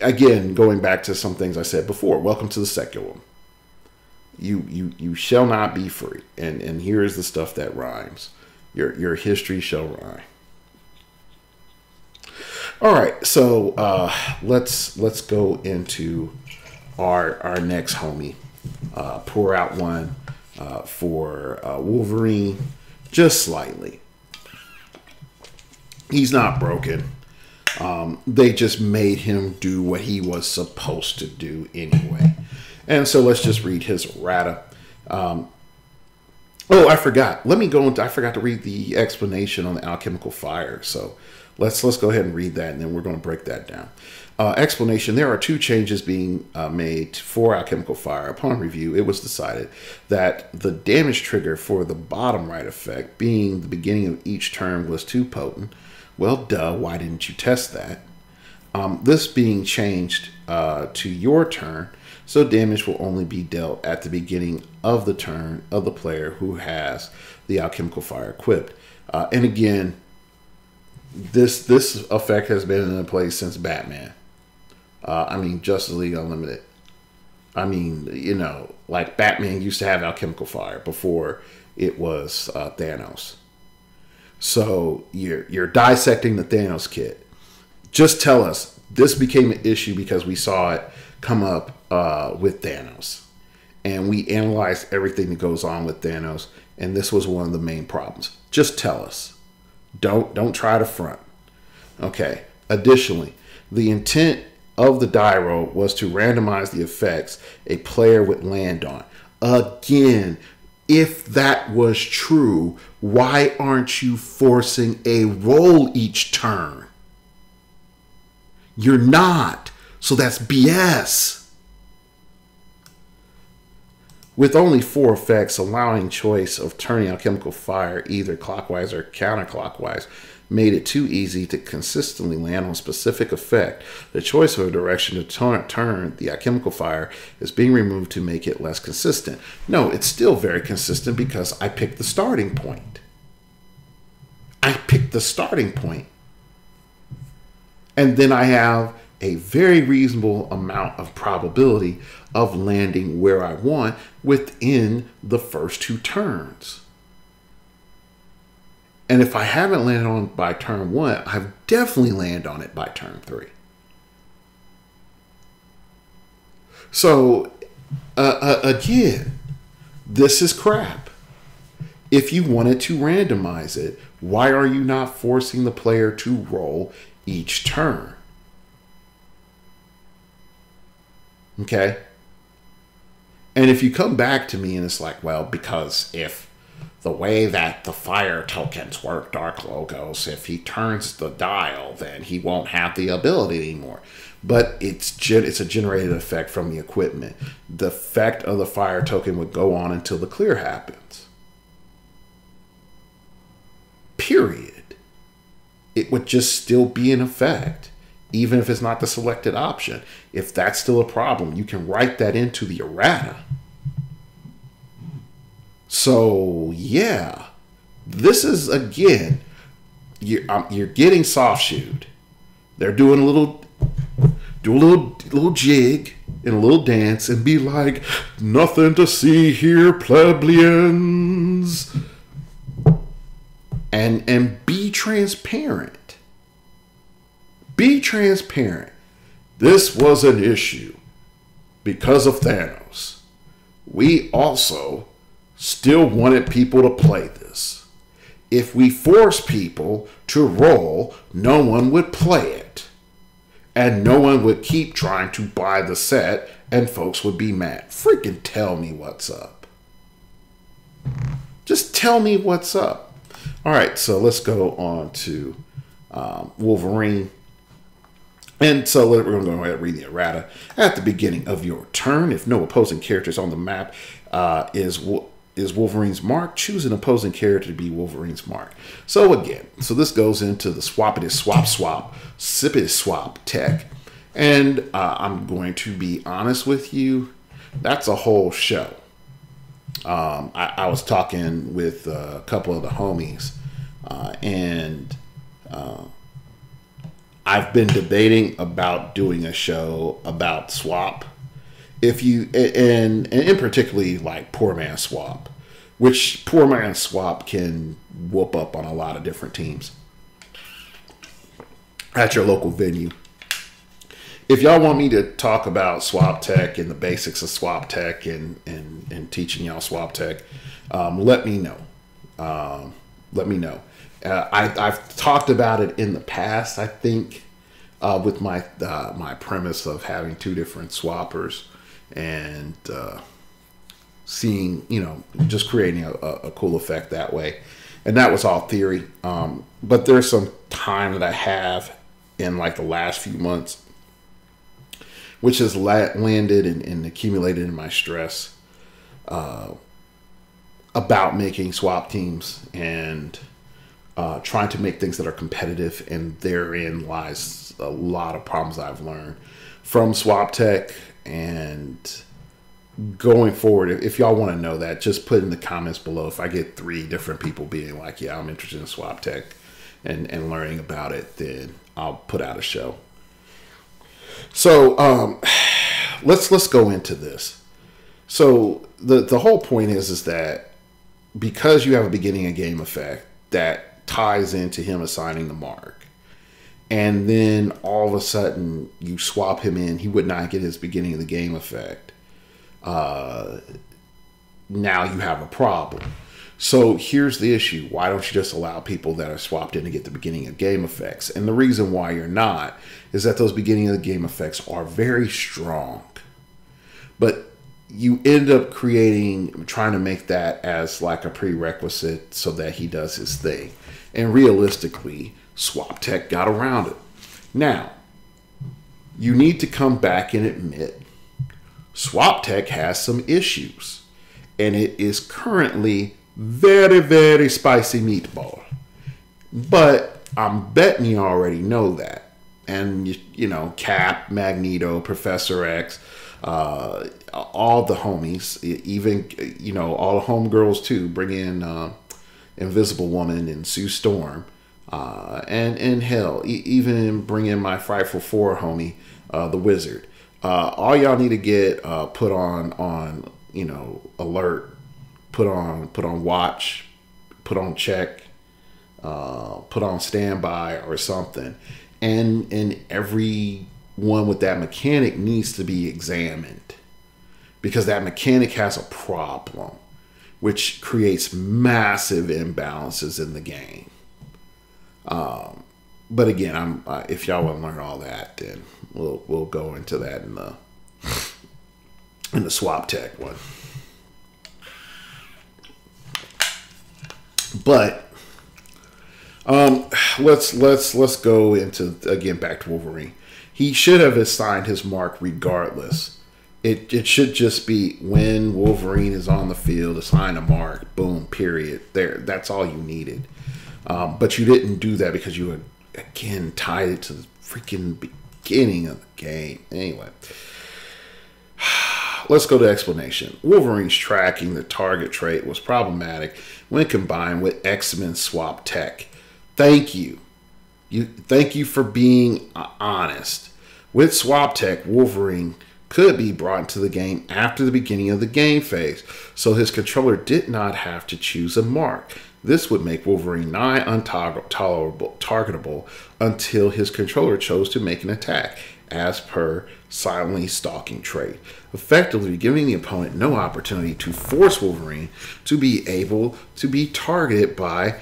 Speaker 3: again, going back to some things I said before, welcome to the secular. You shall not be free. And here is the stuff that rhymes. Your history shall rhyme. All right, so let's go into our next homie. Pour out one for Wolverine, just slightly. He's not broken. They just made him do what he was supposed to do anyway. And so let's just read his errata. I forgot. I forgot to read the explanation on the alchemical fire. So let's go ahead and read that, and then we're going to break that down. Explanation: there are two changes being made for alchemical fire. Upon review, it was decided that the damage trigger for the bottom right effect, being the beginning of each turn, was too potent. Well, duh, why didn't you test that? This being changed to your turn, so damage will only be dealt at the beginning of the turn of the player who has the alchemical fire equipped. And again, this effect has been in place since Batman. Justice League Unlimited. Like Batman used to have alchemical fire before it was Thanos. So you're dissecting the Thanos kit. Just tell us this became an issue because we saw it come up with Thanos, and we analyzed everything that goes on with Thanos, and this was one of the main problems. Just tell us. Don't try to front. Okay. Additionally, the intent of the die roll was to randomize the effects a player would land on. Again, if that was true, why aren't you forcing a roll each turn? You're not. So that's BS. With only 4 effects allowing choice of turning alchemical fire either clockwise or counterclockwise made it too easy to consistently land on a specific effect. The choice of a direction to turn the alchemical fire is being removed to make it less consistent. No, it's still very consistent because I picked the starting point. And then I have a very reasonable amount of probability of landing where I want within the first 2 turns. And if I haven't landed on it by turn 1, I've definitely landed on it by turn 3. So, again, this is crap. If you wanted to randomize it, why are you not forcing the player to roll each turn? Okay? And if you come back to me and it's like, well, because if the way that the fire tokens work, Dark Logos, if he turns the dial, then he won't have the ability anymore. But it's a generated effect from the equipment. The effect of the fire token would go on until the clear happens. Period. It would just still be in effect, even if it's not the selected option. If that's still a problem, you can write that into the errata. So, yeah, this is, again, you're getting soft-shoed. They're doing a little jig and a little dance and be like, nothing to see here, plebeians. And be transparent. Be transparent. This was an issue because of Thanos. We also still wanted people to play this. If we force people to roll, no one would play it. And no one would keep trying to buy the set, and folks would be mad. Freaking tell me what's up. Just tell me what's up. All right, so let's go on to Wolverine. And so we're going to go ahead and read the errata. At the beginning of your turn, if no opposing characters on the map is Wolverine's mark, choose an opposing character to be Wolverine's mark. So again, this goes into the swappity swap, sippity swap tech. And I'm going to be honest with you, that's a whole show. I was talking with a couple of the homies, and I've been debating about doing a show about swap. If you, and in particularly like poor man swap, which poor man swap can whoop up on a lot of different teams at your local venue. If y'all want me to talk about swap tech and the basics of swap tech and teaching y'all swap tech, let me know. Let me know. I've talked about it in the past, I think, with my premise of having two different swappers and seeing, just creating a cool effect that way. And that was all theory. But there's some time that I have in like the last few months, which has landed and accumulated in my stress about making swap teams and trying to make things that are competitive. And therein lies a lot of problems I've learned from swap tech. And going forward, if y'all want to know that, just put in the comments below. If I get 3 different people being like, yeah, I'm interested in swap tech and learning about it, then I'll put out a show. So let's go into this. So the whole point is that because you have a beginning of game effect that ties into him assigning the mark, and then all of a sudden you swap him in, he would not get his beginning of the game effect. Now you have a problem. So here's the issue. Why don't you just allow people that are swapped in to get the beginning of game effects? And the reason why you're not is that those beginning of the game effects are very strong. But you end up trying to make that as like a prerequisite so that he does his thing. And realistically, swap tech got around it. Now, you need to come back and admit swap tech has some issues. And it is currently very, very spicy meatball. But I'm betting you already know that. And, Cap, Magneto, Professor X, all the homies, even, all the homegirls too, bring in Invisible Woman and Sue Storm. And hell, even bring in my Frightful Four homie, the Wizard. All y'all need to get put on alert, put on watch, put on check, put on standby or something. And everyone with that mechanic needs to be examined because that mechanic has a problem. which creates massive imbalances in the game. But again, if y'all want to learn all that, then we'll go into that in the swap tech one. But let's go into, again, back to Wolverine. He should have assigned his mark regardless. It should just be when Wolverine is on the field, assign a mark, boom, period. There, that's all you needed. But you didn't do that because you were, again, tied it to the freaking beginning of the game. Anyway, let's go to explanation. Wolverine's tracking the target trait was problematic when combined with X-Men swap tech. Thank you. Thank you for being honest. With swap tech, Wolverine could be brought into the game after the beginning of the game phase, so his controller did not have to choose a mark. This would make Wolverine nigh targetable until his controller chose to make an attack, as per silently stalking trait, effectively giving the opponent no opportunity to force Wolverine to be able to be targeted by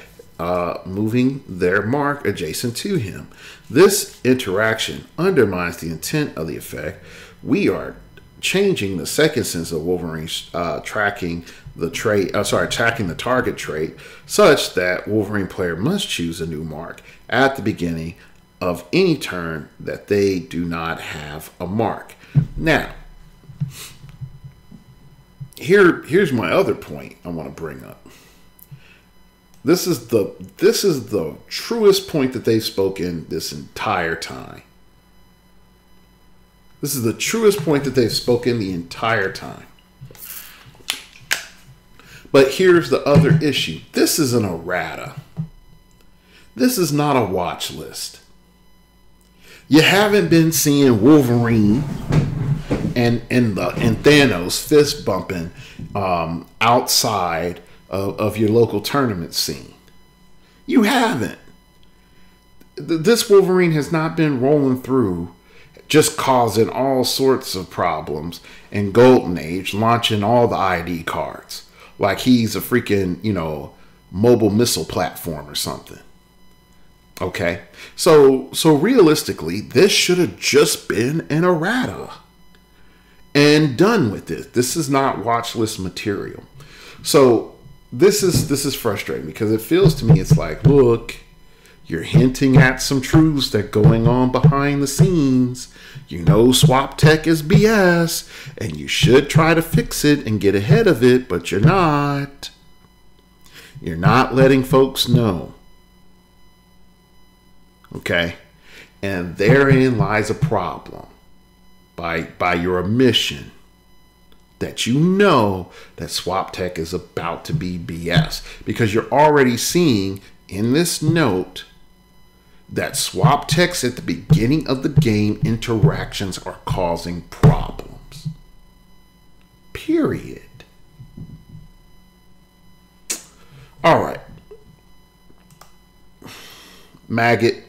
Speaker 3: moving their mark adjacent to him. This interaction undermines the intent of the effect. We are changing the second sense of Wolverine's tracking the target trait, such that Wolverine player must choose a new mark at the beginning of any turn that they do not have a mark. Now, here's my other point I want to bring up. This is the truest point that they've spoken this entire time. This is the truest point that they've spoken the entire time. But here's the other issue. This is an errata. This is not a watch list. You haven't been seeing Wolverine and Thanos fist bumping outside of your local tournament scene. You haven't. This Wolverine has not been rolling through, just causing all sorts of problems, and Golden Age launching all the ID cards like he's a freaking, mobile missile platform or something. Okay, so realistically, this should have just been an errata and done with it. This is not watch list material. So this is frustrating because it feels to me it's like, look, you're hinting at some truths that are going on behind the scenes. Swap tech is BS, and you should try to fix it and get ahead of it, but you're not. You're not letting folks know. Okay? And therein lies a problem by your omission that you know that swap tech is about to be BS, because you're already seeing in this note that swap techs at the beginning of the game interactions are causing problems. Period. All right. Maggot,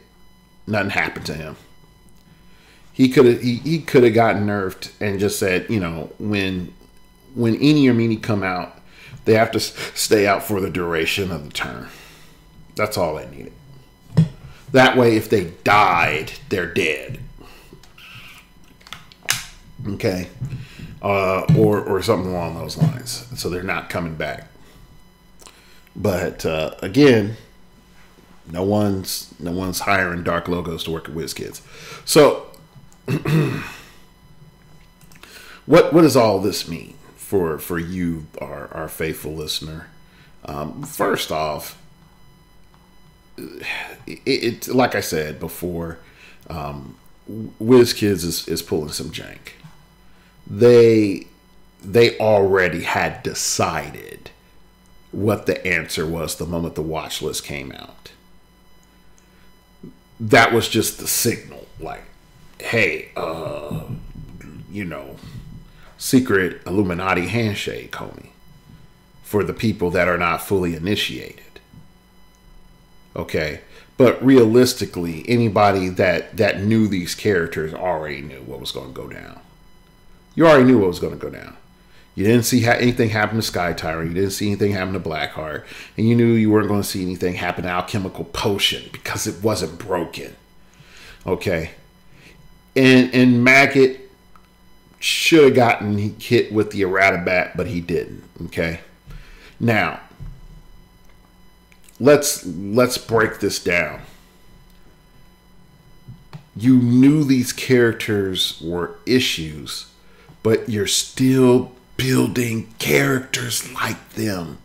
Speaker 3: nothing happened to him. He could have gotten nerfed and just said, when Eeny or Meeny come out, they have to stay out for the duration of the turn. That's all they needed. That way, if they died, they're dead. Okay, or something along those lines. So they're not coming back. But again, no one's hiring Dark Logos to work at WizKids. So, what does all this mean for you, our faithful listener? First off, it like I said before, WizKids is pulling some jank. They already had decided what the answer was the moment the watch list came out. That was just the signal, like, hey, secret Illuminati handshake, homie, for the people that are not fully initiated. Okay, but realistically, anybody that knew these characters already knew what was going to go down. You already knew what was going to go down. You didn't see anything happen to Sky Tyrant. You didn't see anything happen to Blackheart. And you knew you weren't going to see anything happen to Alchemical Potion because it wasn't broken. Okay. And Maggot should have gotten hit with the Erratabat, but he didn't. Okay. Now, let's break this down. You knew these characters were issues, but you're still building characters like them.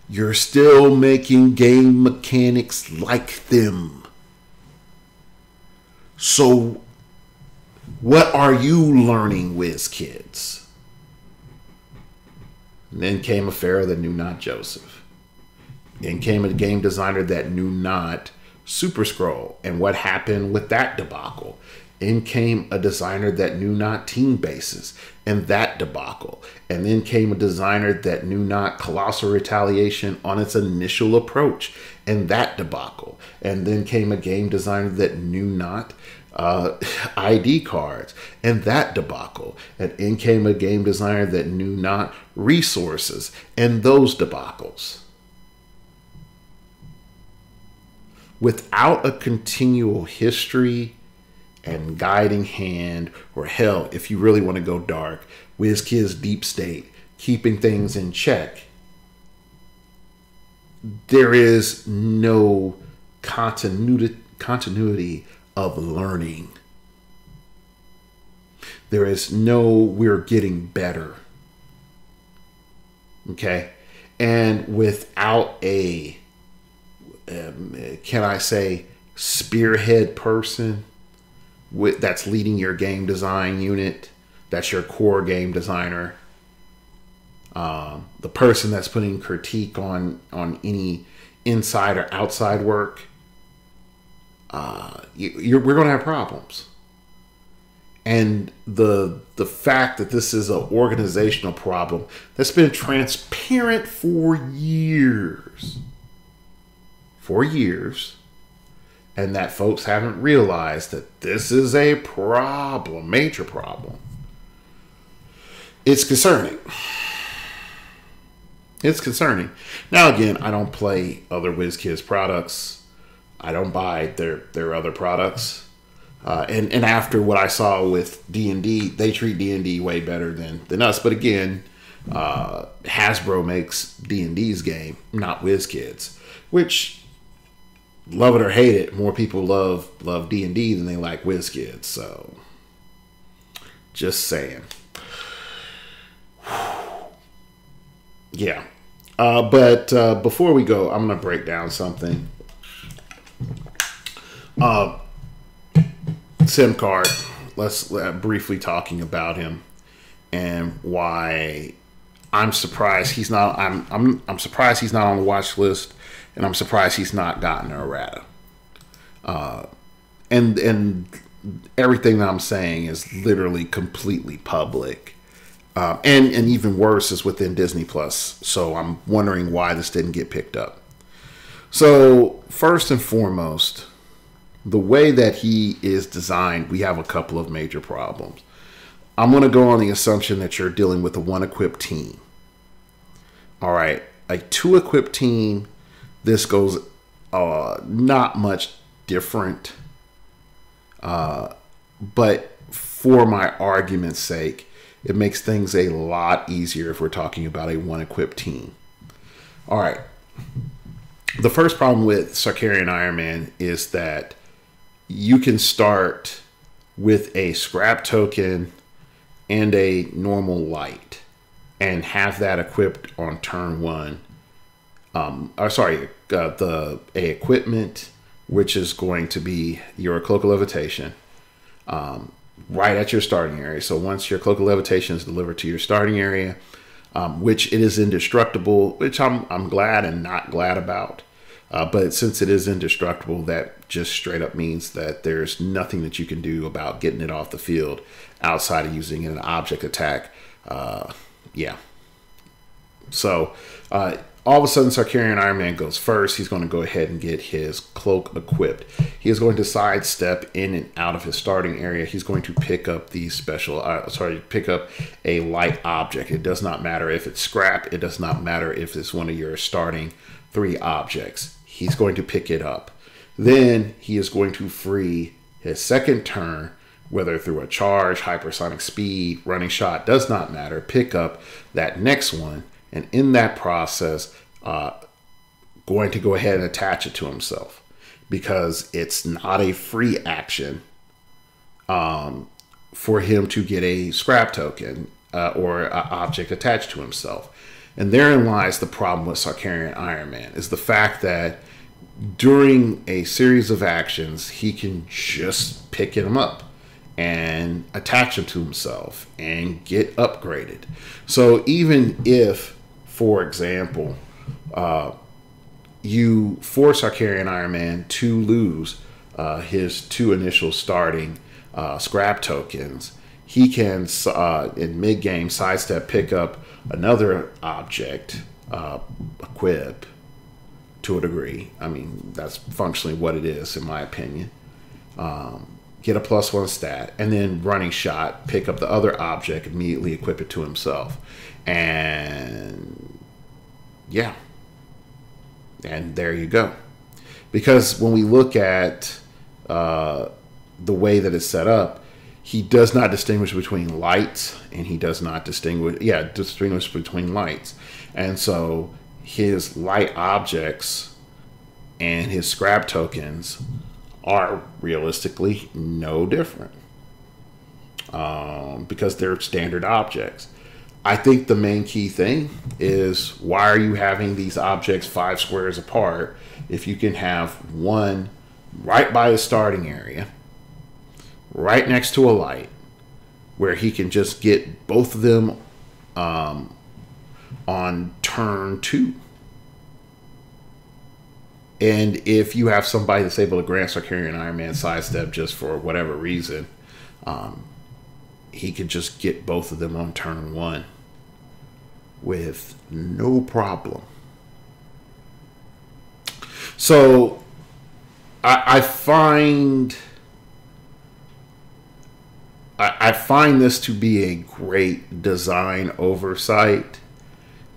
Speaker 3: You're still making game mechanics like them. So, what are you learning, WizKids? And then came a Pharaoh that knew not Joseph. Then came a game designer that knew not Super Scroll. And what happened with that debacle? In came a designer that knew not Team Bases, and that debacle. And then came a designer that knew not Colossal Retaliation on its initial approach, and that debacle. And then came a game designer that knew not ID cards, and that debacle. And in came a game designer that knew not resources, and those debacles. Without a continual history and guiding hand, or hell, if you really want to go dark, WizKids Deep State, keeping things in check, there is no continuity of learning. There is no we're getting better. Okay? And without a, can I say, spearhead person that's leading your game design unit, that's your core game designer, the person that's putting critique on any inside or outside work, we're going to have problems. And the fact that this is an organizational problem that's been transparent for years, and that folks haven't realized that this is a problem, major problem. It's concerning. It's concerning. Now, again, I don't play other WizKids products. I don't buy their other products. And after what I saw with D&D, they treat D&D way better than us. But again, Hasbro makes D&D's game, not WizKids, which, love it or hate it, more people love D&D than they like WizKids. So, just saying. Yeah. But before we go, I'm going to break down something. SIM card. Let's briefly talking about him and why I'm surprised he's not. I'm surprised he's not on the watch list, and I'm surprised he's not gotten an errata. And everything that I'm saying is literally completely public. And even worse is within Disney Plus. So I'm wondering why this didn't get picked up. So first and foremost, the way that he is designed, we have a couple of major problems. I'm going to go on the assumption that you're dealing with a one-equipped team. All right, a two-equipped team, this goes not much different. But for my argument's sake, it makes things a lot easier if we're talking about a one-equipped team. All right. The first problem with Sarkarian Iron Man is that you can start with a scrap token and a normal light and have that equipped on turn one. A equipment, which is going to be your Cloak of Levitation, right at your starting area. So once your Cloak of Levitation is delivered to your starting area, which it is indestructible, which I'm glad and not glad about. But since it is indestructible, that just straight up means that there's nothing that you can do about getting it off the field outside of using an object attack. Yeah. So all of a sudden, Sarkarian Iron Man goes first. He's going to go ahead and get his cloak equipped. He is going to sidestep in and out of his starting area. He's going to pick up the pick up a light object. It does not matter if it's scrap. It does not matter if it's one of your starting 3 objects. He's going to pick it up. Then he is going to free his second turn, whether through a charge, hypersonic speed, running shot, does not matter. Pick up that next one. And in that process, going to go ahead and attach it to himself, because it's not a free action for him to get a scrap token or an object attached to himself. And therein lies the problem with Sarkarian Iron Man, is the fact that during a series of actions, he can just pick him up and attach him to himself and get upgraded. So even if, for example, you force Sarkarian Iron Man to lose his 2 initial starting scrap tokens, he can, in mid-game, sidestep, pick up another object, equip, to a degree. I mean, that's functionally what it is, in my opinion. Get a +1 stat, and then running shot, pick up the other object, immediately equip it to himself. And yeah, and there you go. Because when we look at the way that it's set up, he does not distinguish between lights, and he does not distinguish between lights. And so his light objects and his scrap tokens are realistically no different, because they're standard objects. I think the main key thing is, why are you having these objects 5 squares apart if you can have one right by his starting area, right next to a light, where he can just get both of them on turn 2? And if you have somebody that's able to grant Sarkarian Iron Man sidestep just for whatever reason, he could just get both of them on turn 1 with no problem. So I find this to be a great design oversight,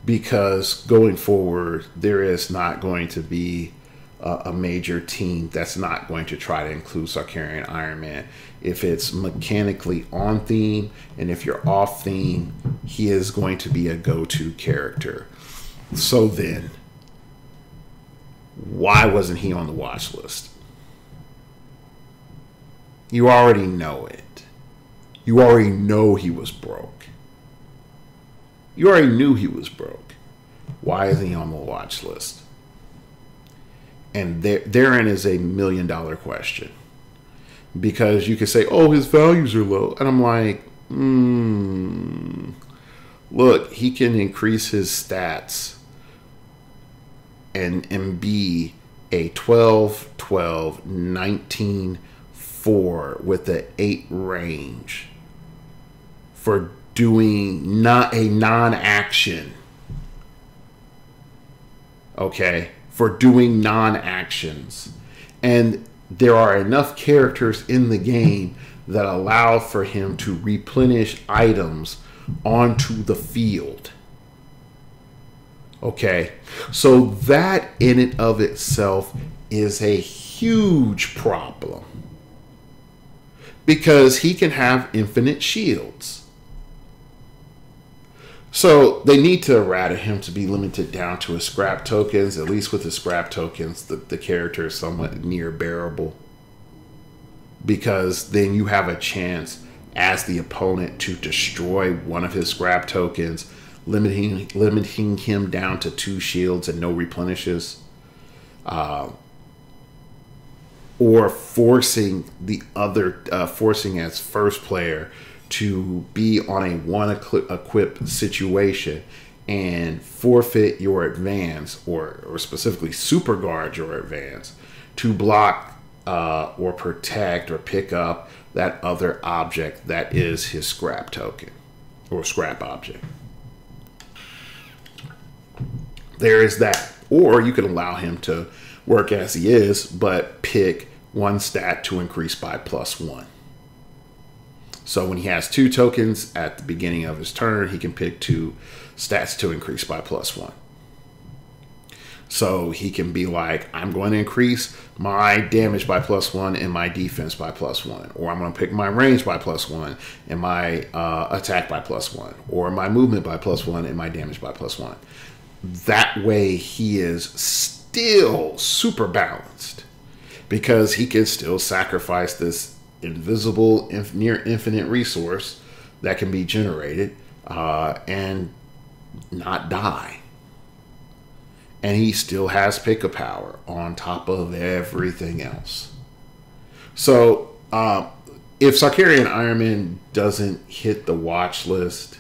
Speaker 3: because going forward, there is not going to be a major team that's not going to try to include Sarkarian Iron Man. If it's mechanically on theme, and if you're off theme, he is going to be a go-to character. So then, why wasn't he on the watch list? You already know it. You already know he was broke. You already knew he was broke. Why isn't he on the watch list? And therein is a $1 million question. Because you could say, oh, his values are low. And I'm like, look, he can increase his stats and be a 12, 12, 19, 4 with an 8 range for doing not a non-action. Okay? For doing non-actions. And there are enough characters in the game that allow for him to replenish items onto the field. Okay? So that in and of itself is a huge problem, because he can have infinite shields. So they need to errata him to be limited down to his scrap tokens. At least with his scrap tokens, the character is somewhat near bearable, because then you have a chance as the opponent to destroy one of his scrap tokens, limiting him down to 2 shields and no replenishes, or forcing the other, forcing as first player to be on a 1 equip situation and forfeit your advance, or specifically super guard your advance, to block or protect or pick up that other object that is his scrap token or scrap object. there is that. Or you can allow him to work as he is, but pick one stat to increase by +1. So when he has 2 tokens at the beginning of his turn, he can pick 2 stats to increase by +1. So he can be like, I'm going to increase my damage by +1 and my defense by +1. Or I'm going to pick my range by +1 and my attack by +1. Or my movement by +1 and my damage by +1. That way he is still super balanced, because he can still sacrifice this invisible, near infinite resource that can be generated and not die. And he still has pick-a power on top of everything else. So if Sarkarian Ironman doesn't hit the watch list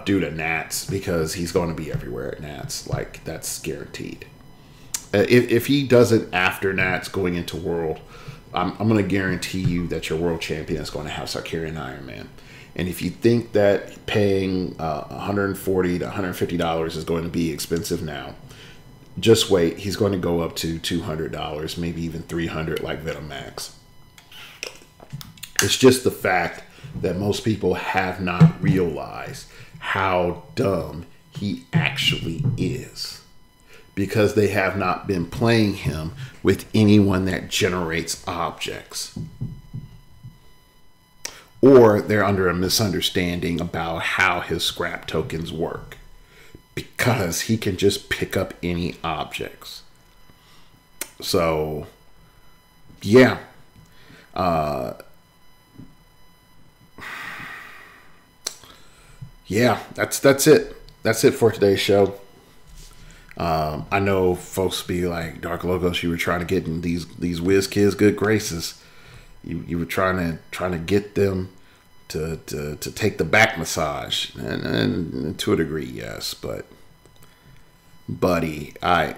Speaker 3: due to Nats, because he's going to be everywhere at Nats, like, that's guaranteed. If he does it after Nats going into World, I'm going to guarantee you that your world champion is going to have Sarkarian Ironman. And if you think that paying $140 to $150 is going to be expensive now, just wait. He's going to go up to $200, maybe even $300 like Venom Max. It's just the fact that most people have not realized how dumb he actually is, because they have not been playing him with anyone that generates objects. Or they're under a misunderstanding about how his scrap tokens work, because he can just pick up any objects. So, yeah. Yeah, that's it. That's it for today's show. I know folks be like, Dark Logos, you were trying to get in these whiz kids good graces. You were trying to get them to take the back massage, and to a degree, yes. But buddy, I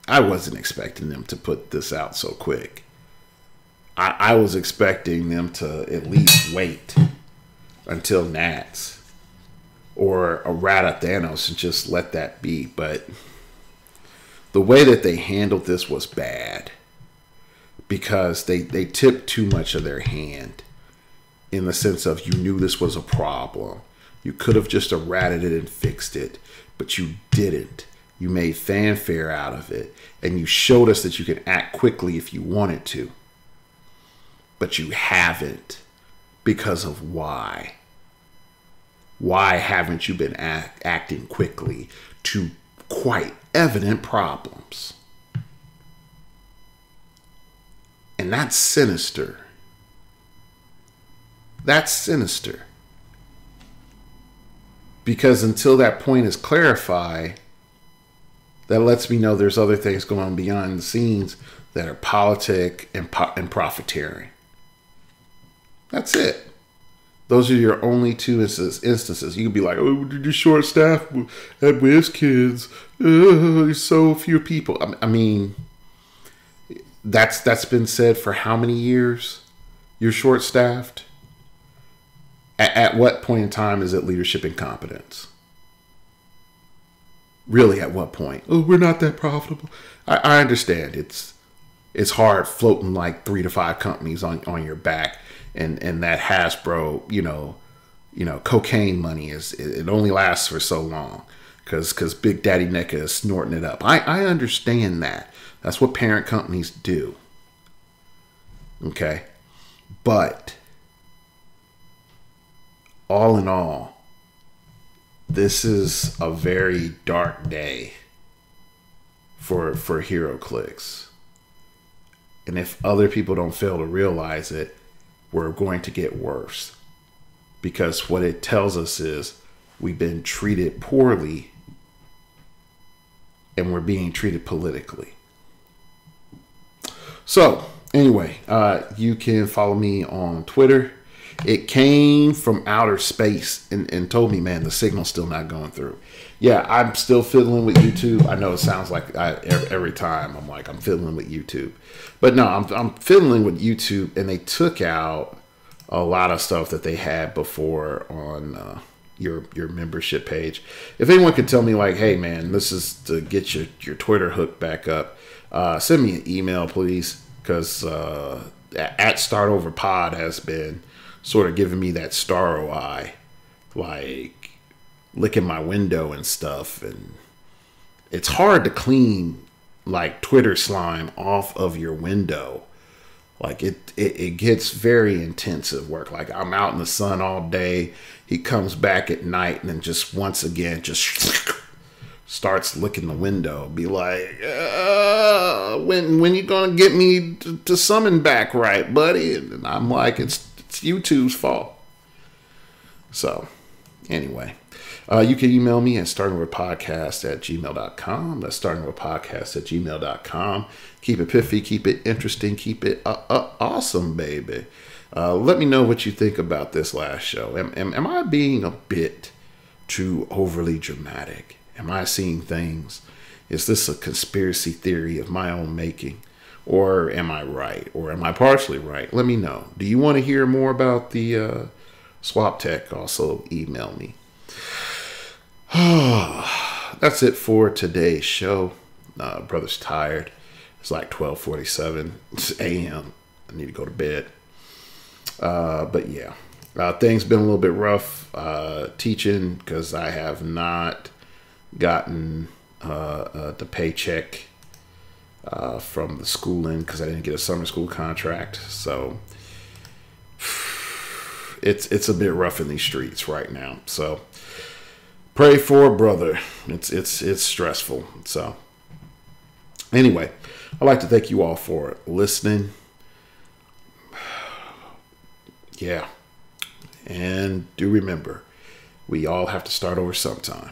Speaker 3: wasn't expecting them to put this out so quick. I was expecting them to at least wait until Nats or a Rata Thanos and just let that be. But the way that they handled this was bad, because they tipped too much of their hand, in the sense of, you knew this was a problem. You could have just errated it and fixed it, but you didn't. You made fanfare out of it, and you showed us that you can act quickly if you wanted to. But you haven't, because of why? Why haven't you been acting quickly to quite evident problems? And that's sinister. That's sinister. Because until that point is clarified, that lets me know there's other things going on behind the scenes that are politic and profiteering. That's it. Those are your only 2 instances. You can be like, oh, did you short staff at Wiz Kids? There's so few people. I mean, that's been said for how many years? You're short staffed. At what point in time is it leadership incompetence? Really, at what point? Oh, we're not that profitable. I understand. It's hard floating like 3 to 5 companies on your back. And that Hasbro, you know, cocaine money it only lasts for so long, because Big Daddy NECA is snorting it up. I understand that. That's what parent companies do. Okay, but all in all, this is a very dark day for heroclix, and if other people don't fail to realize it, we're going to get worse, because what it tells us is we've been treated poorly and we're being treated politically. So anyway, you can follow me on Twitter. It came from outer space and told me, man, the signal's still not going through. Yeah, I'm still fiddling with YouTube. I know it sounds like every time I'm like, I'm fiddling with YouTube. But no, I'm fiddling with YouTube, and they took out a lot of stuff that they had before on your membership page. If anyone could tell me like, hey man, this is to get your Twitter hook back up, send me an email, please, because at StartOverPod has been sort of giving me that starro eye, like licking my window and stuff, and it's hard to clean like Twitter slime off of your window. Like it gets very intensive work. Like I'm out in the sun all day. He comes back at night and then just once again just starts licking the window. Be like, when you gonna get me to summon back right, buddy? And I'm like, it's YouTube's fault. So anyway, you can email me at startingwithpodcast@gmail.com. That's startingwithpodcast@gmail.com. Keep it piffy, keep it interesting, keep it awesome, baby. Let me know what you think about this last show. Am I being a bit too overly dramatic? Am I seeing things? Is this a conspiracy theory of my own making? Or am I right? Or am I partially right? Let me know. Do you want to hear more about the swap tech? Also email me. That's it for today's show. Brother's tired. It's like 12:47 a.m. I need to go to bed. But yeah, things been a little bit rough teaching because I have not gotten the paycheck from the schooling because I didn't get a summer school contract. So it's a bit rough in these streets right now. So pray for a brother. It's stressful. So anyway, I'd like to thank you all for listening. Yeah. And do remember, we all have to start over sometime.